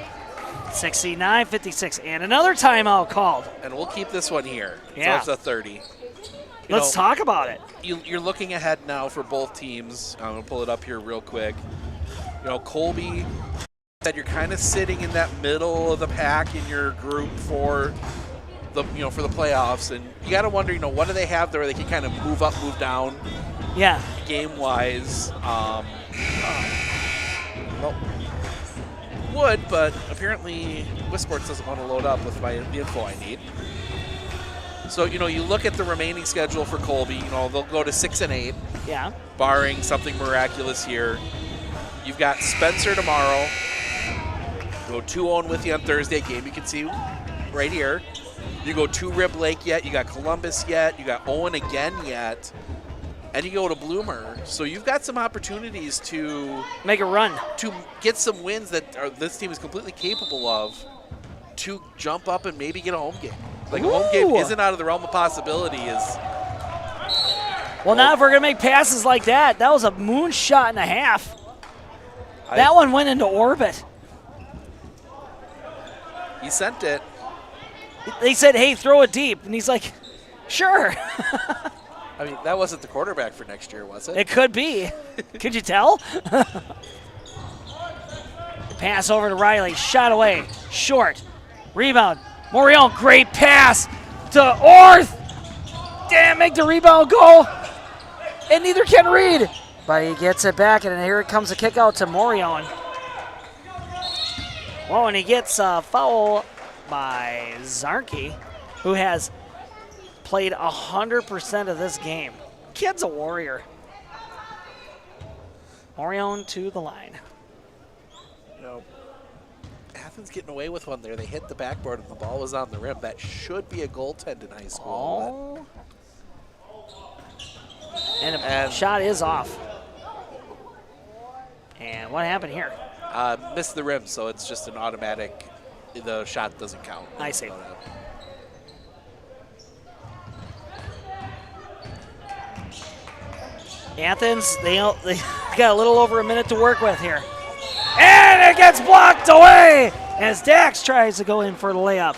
69-56, and another timeout called. And we'll keep this one here. Yeah. So it's a 30. Let's talk about it. You're looking ahead now for both teams. I'm going to pull it up here real quick. Colby said you're kind of sitting in that middle of the pack in your group for the for the playoffs, and you got to wonder, what do they have there where they can kind of move up, move down? Yeah. Game-wise, would, but apparently Wisports doesn't want to load up with the info I need. So, you look at the remaining schedule for Colby, they'll go to 6 and 8. Yeah. Barring something miraculous here. You've got Spencer tomorrow. Go 2-0 with you on Thursday, game you can see right here. You go to Rib Lake yet, you got Columbus yet, you got Owen again yet. And you go to Bloomer, so you've got some opportunities to make a run, to get some wins that this team is completely capable of, to jump up and maybe get a home game. Like a home game isn't out of the realm of possibility. Well, now if we're gonna make passes like that, that was a moonshot and a half. That one went into orbit. He sent it. They said, "Hey, throw it deep," and he's like, "Sure." I mean, that wasn't the quarterback for next year, was it? It could be. Could you tell? Pass over to Riley. Shot away. Short. Rebound. Morion. Great pass to Orth. Damn, make the rebound go. And neither can Reed. But he gets it back, and here it comes a kick out to Morion. Well, and he gets a foul by Zarki, who has played 100% of this game. Kid's a warrior. Morion to the line. Athens getting away with one there. They hit the backboard and the ball was on the rim. That should be a goaltend in high school. And a shot is off. And what happened here? Missed the rim, so it's just an automatic. The shot doesn't count. I see. Athens, they got a little over a minute to work with here. And it gets blocked away as Dax tries to go in for the layup.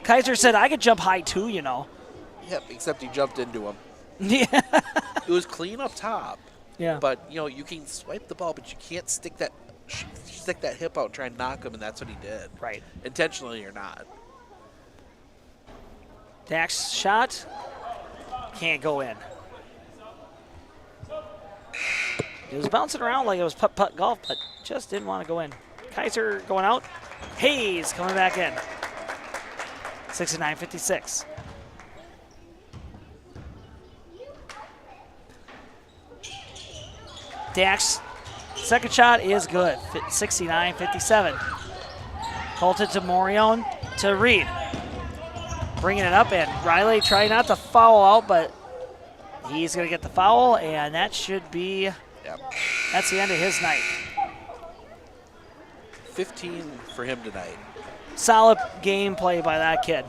Kaiser said, I could jump high too, you know. Yep, except he jumped into him. Yeah. It was clean up top. Yeah. But, you know, you can swipe the ball, but you can't stick that hip out and try and knock him, and that's what he did. Right. Intentionally or not. Dax shot. Can't go in. It was bouncing around like it was putt-putt golf, but just didn't want to go in. Kaiser going out. Hayes coming back in. 69-56. Dax, second shot is good. 69-57. Colton to Morion to Reed. Bringing it up, and Riley trying not to foul out, but he's going to get the foul, and that should be, that's the end of his night. 15 for him tonight. Solid game play by that kid.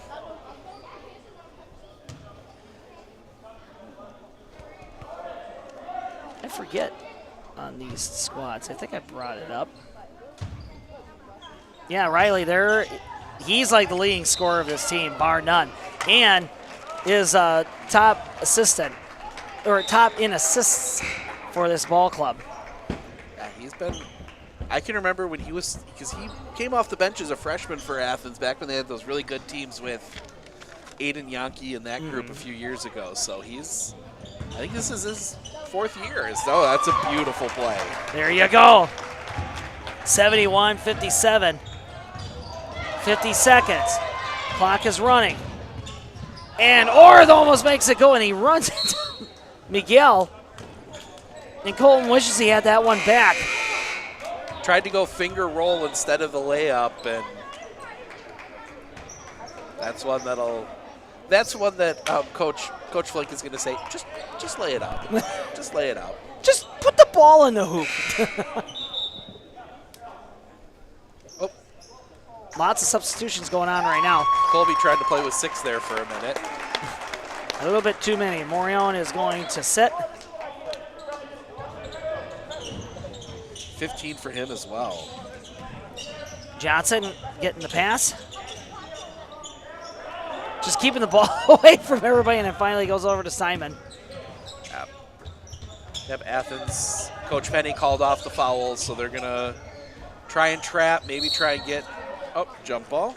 I forget on these squads. I think I brought it up. Yeah, Riley there. He's like the leading scorer of this team, bar none. And is top assistant, or top in assists for this ball club. Yeah, he's been, I can remember when he was, because he came off the bench as a freshman for Athens back when they had those really good teams with Aiden Yankee and that group a few years ago. So he's, I think this is his 4th year. So that's a beautiful play. There you go. 71-57. 50 seconds. Clock is running. And Orth almost makes it go, and he runs into Miguel. And Colton wishes he had that one back. Tried to go finger roll instead of the layup, and that's one that Coach Flink is going to say, just lay it out. Just lay it out. Just put the ball in the hoop. Lots of substitutions going on right now. Colby tried to play with 6 there for a minute. A little bit too many. Morion is going to sit. 15 for him as well. Johnson getting the pass. Just keeping the ball away from everybody, and it finally goes over to Simon. Yep, Athens. Coach Penny called off the fouls, so they're going to try and trap, maybe try and get, jump ball.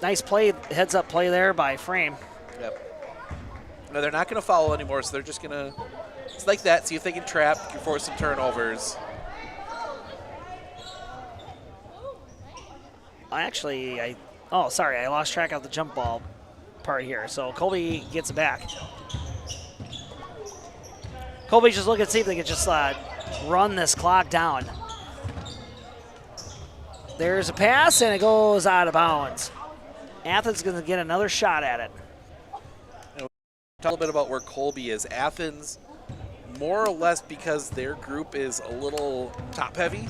Nice play, heads-up play there by Frame. Yep. No, they're not going to foul anymore, so they're just going to, it's like that, see if they can trap, force some turnovers. I lost track of the jump ball part here. So Colby gets it back. Colby's just looking to see if they can just run this clock down. There's a pass, and it goes out of bounds. Athens is going to get another shot at it. Talk a little bit about where Colby is. Athens, more or less because their group is a little top-heavy,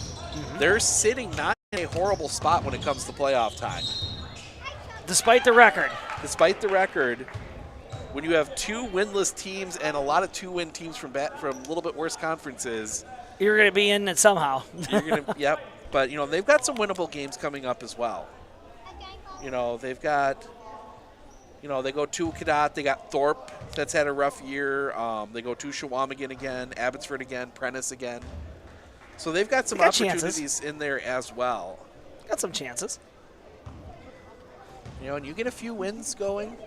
they're sitting not in a horrible spot when it comes to playoff time. Despite the record. Despite the record, when you have 2 winless teams and a lot of 2-win teams from a little bit worse conferences, you're going to be in it somehow. Yep. But, they've got some winnable games coming up as well. They've got, they go to Cadott. They got Thorpe that's had a rough year. They go to Shawamigan again, Abbotsford again, Prentice again. So they've got some opportunities in there as well. Got some chances. And you get a few wins going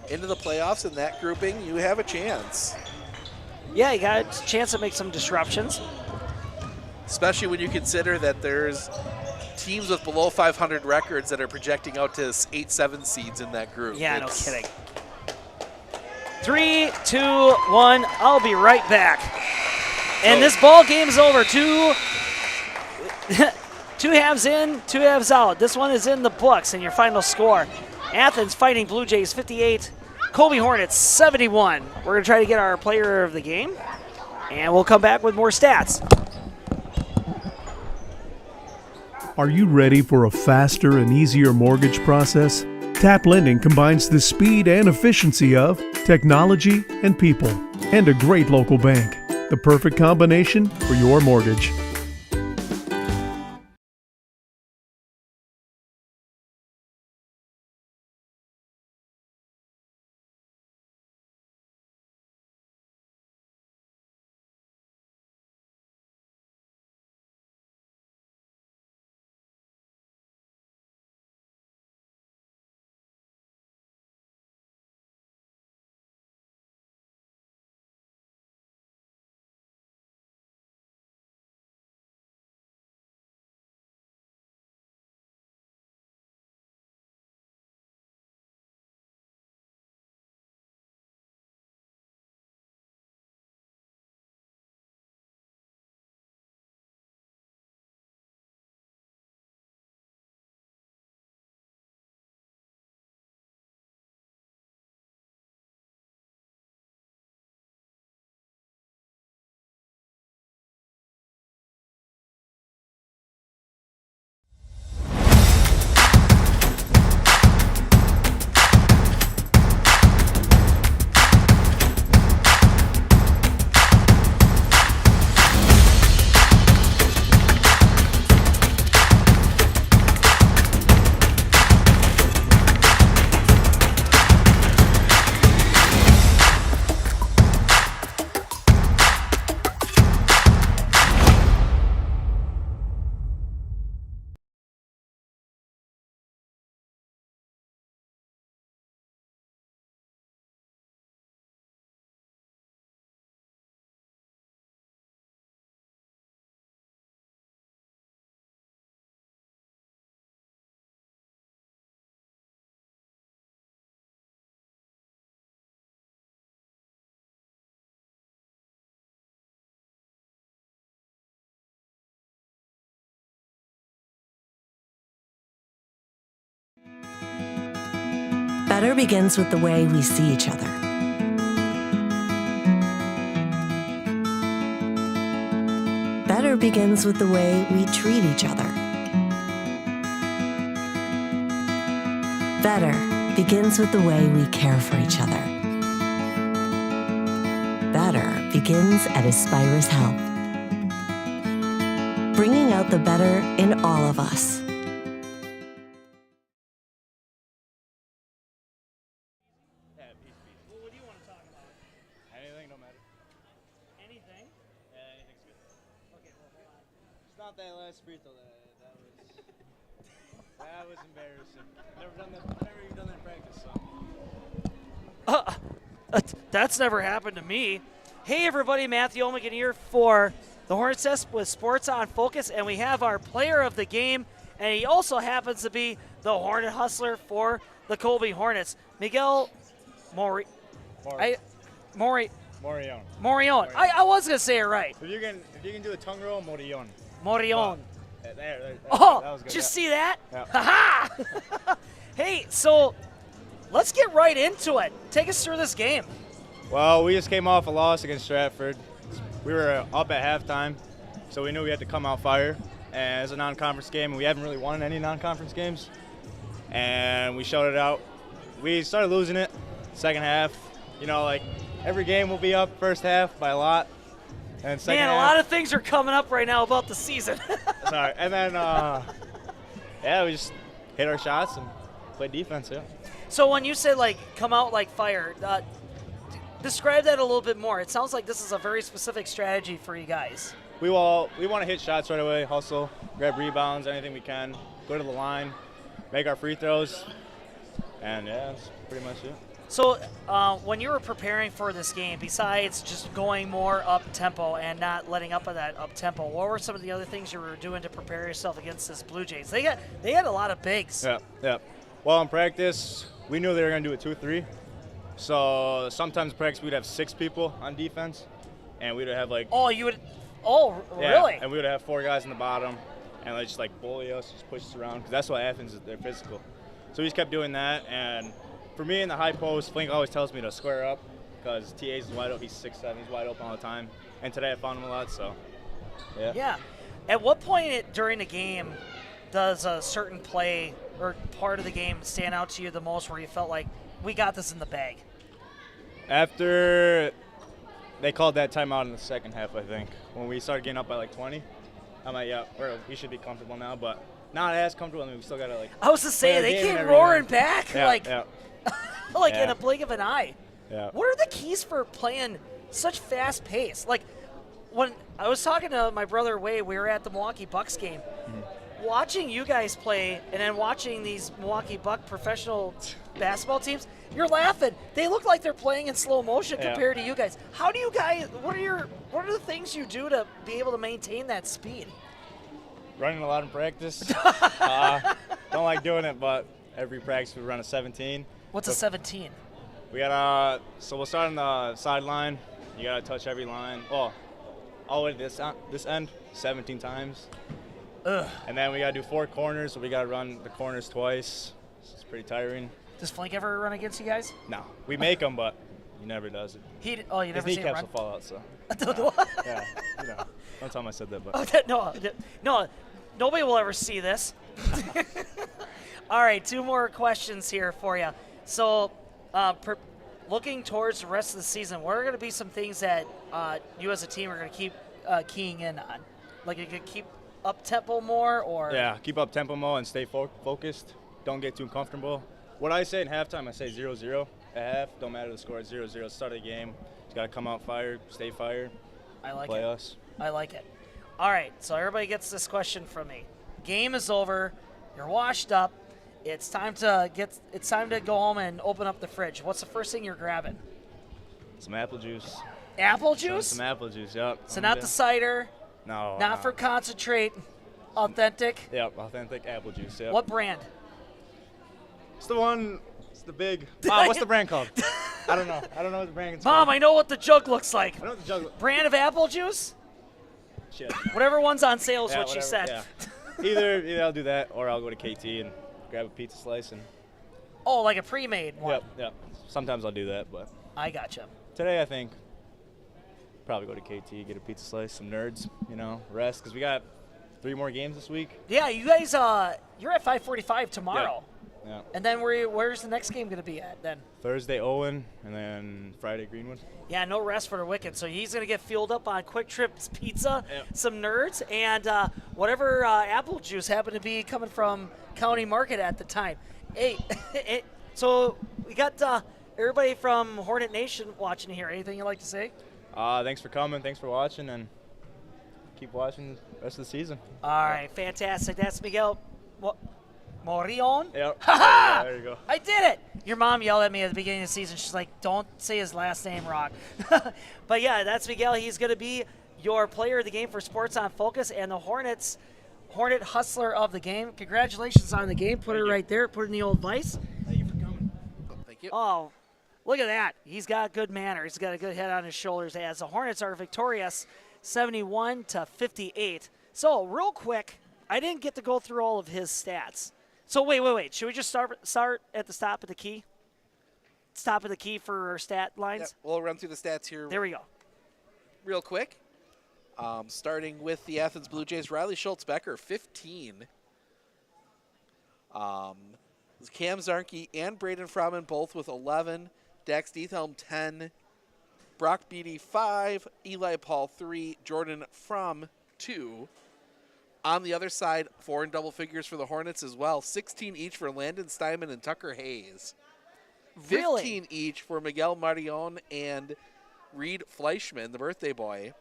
into the playoffs in that grouping, you have a chance. Yeah, you got a chance to make some disruptions. Especially when you consider that there's teams with below 500 records that are projecting out to 8-7 seeds in that group. Yeah, no kidding. 3, 2, 1. I'll be right back. And this ball game's over. Two halves in, 2 halves out. This one is in the books, and your final score. Athens fighting Blue Jays 58, Colby Hornets 71. We're going to try to get our player of the game, and we'll come back with more stats. Are you ready for a faster and easier mortgage process? Tap Lending combines the speed and efficiency of technology and people, and a great local bank. The perfect combination for your mortgage. Better begins with the way we see each other. Better begins with the way we treat each other. Better begins with the way we care for each other. Better begins at Aspirus Health, bringing out the better in all of us. Anything, no matter. Anything? Yeah, anything's good. Okay, well, hold on. It's not that last free throw that was embarrassing. Never even done that in practice, so. That's never happened to me. Hey everybody, Matthew Omigan here for the Hornets Desk with Sports on Focus, and we have our player of the game, and he also happens to be the Hornet Hustler for the Colby Hornets, Miguel Morion. I was gonna say it right. If you can do a tongue roll, Morion. Morion. There. Oh, that was good. did you Yeah. see that? Yeah. Ha-ha! Hey, so let's get right into it. Take us through this game. Well, we just came off a loss against Stratford. We were up at halftime, so we knew we had to come out fire. And it's a non-conference game, and we haven't really won any non-conference games. And we showed it out. We started losing it second half. You know, like every game will be up first half by a lot. And second Man, a half, lot of things are coming up right now about the season. sorry. And then, yeah, we just hit our shots and played defense, yeah. So when you say, like, come out like fire, describe that a little bit more. It sounds like this is a very specific strategy for you guys. We want to hit shots right away, hustle, grab rebounds, anything we can, go to the line, make our free throws, and yeah, that's pretty much it. So when you were preparing for this game, besides just going more up-tempo and not letting up on that up-tempo, what were some of the other things you were doing to prepare yourself against this Blue Jays? They had a lot of bigs. Yeah. Well, in practice, we knew they were going to do a 2-3. So sometimes in practice we'd have 6 people on defense, and we'd have like. Yeah, really? And we would have 4 guys in the bottom, and they just like bully us, just push us around, because that's what Athens is. They're physical. So we just kept doing that, and for me in the high post, Flink always tells me to square up because TA's wide open. He's 6'7", he's wide open all the time. And today I found him a lot, so yeah. Yeah. At what point during the game does a certain play or part of the game stand out to you the most where you felt like, we got this in the bag? After they called that timeout in the second half, I think, when we started getting up by like 20. I'm like, yeah, we should be comfortable now, but not as comfortable. I mean, we still got to, like, I was to say, they game and came roaring everything. back, Yeah, like, yeah. like Yeah. in a blink of an eye. Yeah. What are the keys for playing such fast pace? Like, when I was talking to my brother Wade, we were at the Milwaukee Bucks game. Watching you guys play and then watching these Milwaukee Buck professional basketball teams, you're laughing. They look like they're playing in slow motion Yeah. compared to you guys. How do you guys, what are the things you do to be able to maintain that speed? Running a lot in practice. Don't like doing it, but every practice we run a 17. What's a 17? We got so we'll start on the sideline. You gotta touch every line. Well, all the way to this end, 17 times. Ugh. And then we gotta do 4 corners, so we gotta run the corners twice. It's pretty tiring. Does Flink ever run against you guys? No, we make him, but he never does it. You His never see him kneecaps run? will fall out, so. Yeah, you know. Don't tell him I said that, but. No, nobody will ever see this. All right, 2 more questions here for you. So, looking towards the rest of the season, what are going to be some things that you as a team are going to keep keying in on? Like, you could keep up tempo more, or Yeah, keep up tempo more and stay focused. Don't get too comfortable. What I say in halftime, I say 0-0 at half. Don't matter the score, it's 0-0. Start of the game. Just got to come out fired, stay fired. I like play it. us. I like it. All right, so everybody gets this question from me. Game is over. You're washed up. It's time to go home and open up the fridge. What's the first thing you're grabbing? Some apple juice. Apple juice? Some apple juice, yep. So not the cider. No. Not for concentrate. Authentic. Yep, authentic apple juice, yep. What brand? It's the one, it's the big. Mom, what's the brand called? I don't know. I don't know what the brand is Mom, called. I know what the jug looks like. I know what the jug looks Brand of apple juice? Shit. Whatever one's on sale is Yeah, what she whatever, said. yeah. Either I'll do that or I'll go to KT and grab a pizza slice and. Oh, like a pre-made one. Yep. Sometimes I'll do that, but. I gotcha. Today I think probably go to KT, get a pizza slice, some nerds, rest because we got 3 more games this week. Yeah, you guys, you're at 5:45 tomorrow. Yeah. And then where's the next game going to be at then? Thursday Owen and then Friday Greenwood. Yeah, no rest for the wicked. So he's going to get fueled up on Quick Trip's pizza, some nerds, and whatever apple juice happened to be coming from County Market at the time. Hey, so we got everybody from Hornet Nation watching here. Anything you'd like to say? Thanks for coming. Thanks for watching, and keep watching the rest of the season. All right, fantastic. That's Miguel Morion. Yep. Ha-ha! There you go. I did it. Your mom yelled at me at the beginning of the season. She's like, don't say his last name wrong. But, yeah, that's Miguel. He's going to be your player of the game for Sports on Focus and the Hornet Hustler of the game. Congratulations on the game. Put it right there. Put it in the old vice. Thank you for coming. Thank you. Oh, look at that. He's got good manners. He's got a good head on his shoulders as the Hornets are victorious 71-58. So, real quick, I didn't get to go through all of his stats. So, wait. Should we just start at the top of the key? Top of the key for our stat lines? Yep, we'll run through the stats here. There we go. Real quick. Starting with the Athens Blue Jays, Riley Schultz-Becker, 15. Cam Zarnke and Braden Froman both with 11. Dax Diethelm, 10. Brock Beatty, 5. Eli Paul, 3. Jordan Fromm, 2. On the other side, 4 in double figures for the Hornets as well. 16 each for Landon Steinman and Tucker Hayes. Really? 15 each for Miguel Marion and Reed Fleischman, the birthday boy.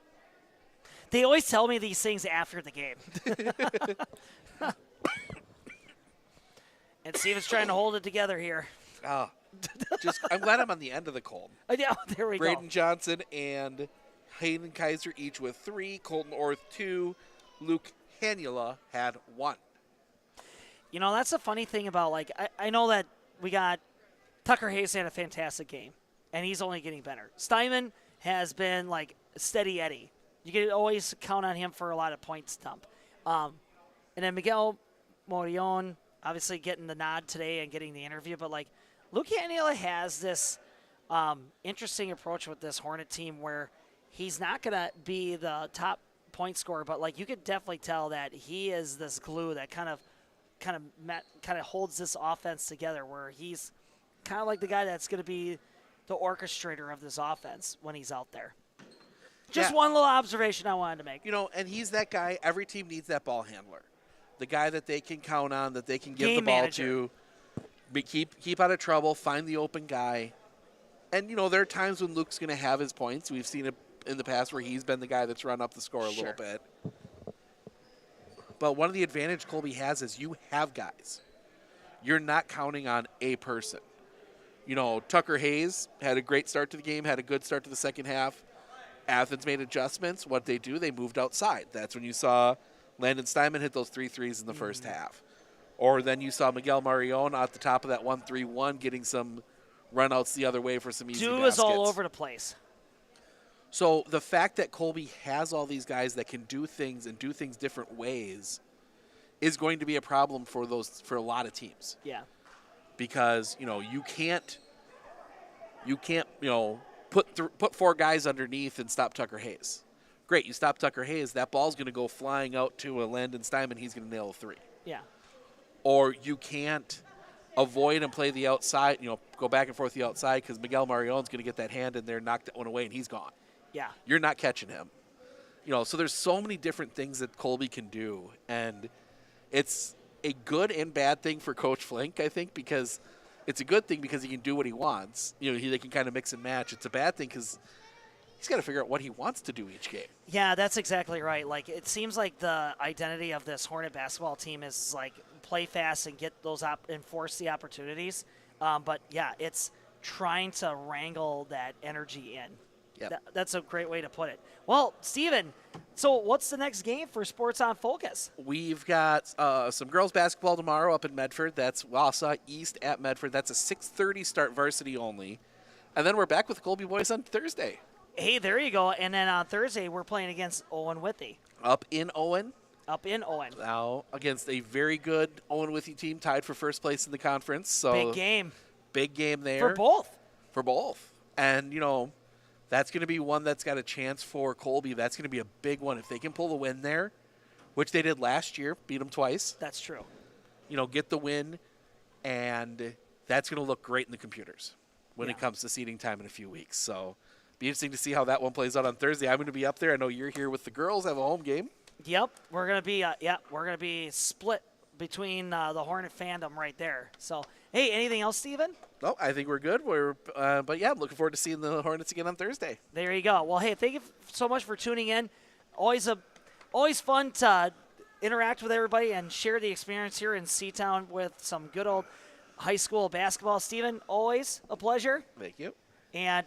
They always tell me these things after the game. And Steven's trying to hold it together here. I'm glad I'm on the end of the cold. Yeah, there we go. Braden Johnson and Hayden Kaiser each with 3. Colton Orth, 2. Luke Hanula had 1. That's the funny thing about, I know that we got Tucker Hayes had a fantastic game, and he's only getting better. Steinman has been, steady Eddie. You can always count on him for a lot of points dump. And then Miguel Morion, obviously getting the nod today and getting the interview, but, Luke Aniela has this interesting approach with this Hornet team where he's not going to be the top point scorer, but like you could definitely tell that he is this glue that kind of holds this offense together, where he's kind of like the guy that's going to be the orchestrator of this offense when he's out there. Just one little observation I wanted to make. And he's that guy. Every team needs that ball handler, the guy that they can count on, that they can give Game the ball manager. to, keep out of trouble, find the open guy. And there are times when Luke's going to have his points. We've seen it in the past where he's been the guy that's run up the score a little bit. But one of the advantage Colby has is you have guys. You're not counting on a person. Tucker Hayes had a great start to the game, had a good start to the second half. Athens made adjustments. What they do, they moved outside. That's when you saw Landon Steinman hit those 3 threes in the first half. Or then you saw Miguel Marion at the top of that 1-3-1 getting some runouts the other way for some easy baskets. Is all over the place. So the fact that Colby has all these guys that can do things and do things different ways is going to be a problem for a lot of teams. Yeah. Because you can't put 4 guys underneath and stop Tucker Hayes. Great, you stop Tucker Hayes, that ball's going to go flying out to a Landon Steinman. He's going to nail a 3. Yeah. Or you can't avoid and play the outside, go back and forth the outside, because Miguel Marion's going to get that hand in there, knock that one away, and he's gone. Yeah. You're not catching him. So there's so many different things that Colby can do, and it's a good and bad thing for Coach Flink, I think, because it's a good thing because he can do what he wants. They can kind of mix and match. It's a bad thing because he's got to figure out what he wants to do each game. Yeah, that's exactly right. Like, it seems like the identity of this Hornet basketball team is like play fast and get those and force the opportunities. But yeah, it's trying to wrangle that energy in. Yep. That's a great way to put it. Well, Steven, so what's the next game for Sports on Focus? We've got some girls basketball tomorrow up in Medford. That's Wausau East at Medford. That's a 6:30 start, varsity only. And then we're back with the Colby boys on Thursday. Hey, there you go. And then on Thursday, we're playing against Owen Withee. Up in Owen. Now, against a very good Owen Withee team, tied for first place in the conference. So big game. Big game there. For both. And, that's going to be one that's got a chance for Colby. That's going to be a big one. If they can pull the win there, which they did last year, beat them twice. That's true. Get the win, and that's going to look great in the computers when it comes to seating time in a few weeks. So be interesting to see how that one plays out on Thursday. I'm going to be up there. I know you're here with the girls, have a home game. Yep, we're going to be split between the Hornet fandom right there. So, hey, anything else, Steven? No, I think we're good. But yeah, I'm looking forward to seeing the Hornets again on Thursday. There you go. Well, hey, thank you so much for tuning in. Always fun to interact with everybody and share the experience here in Seatown with some good old high school basketball. Steven, always a pleasure. Thank you. And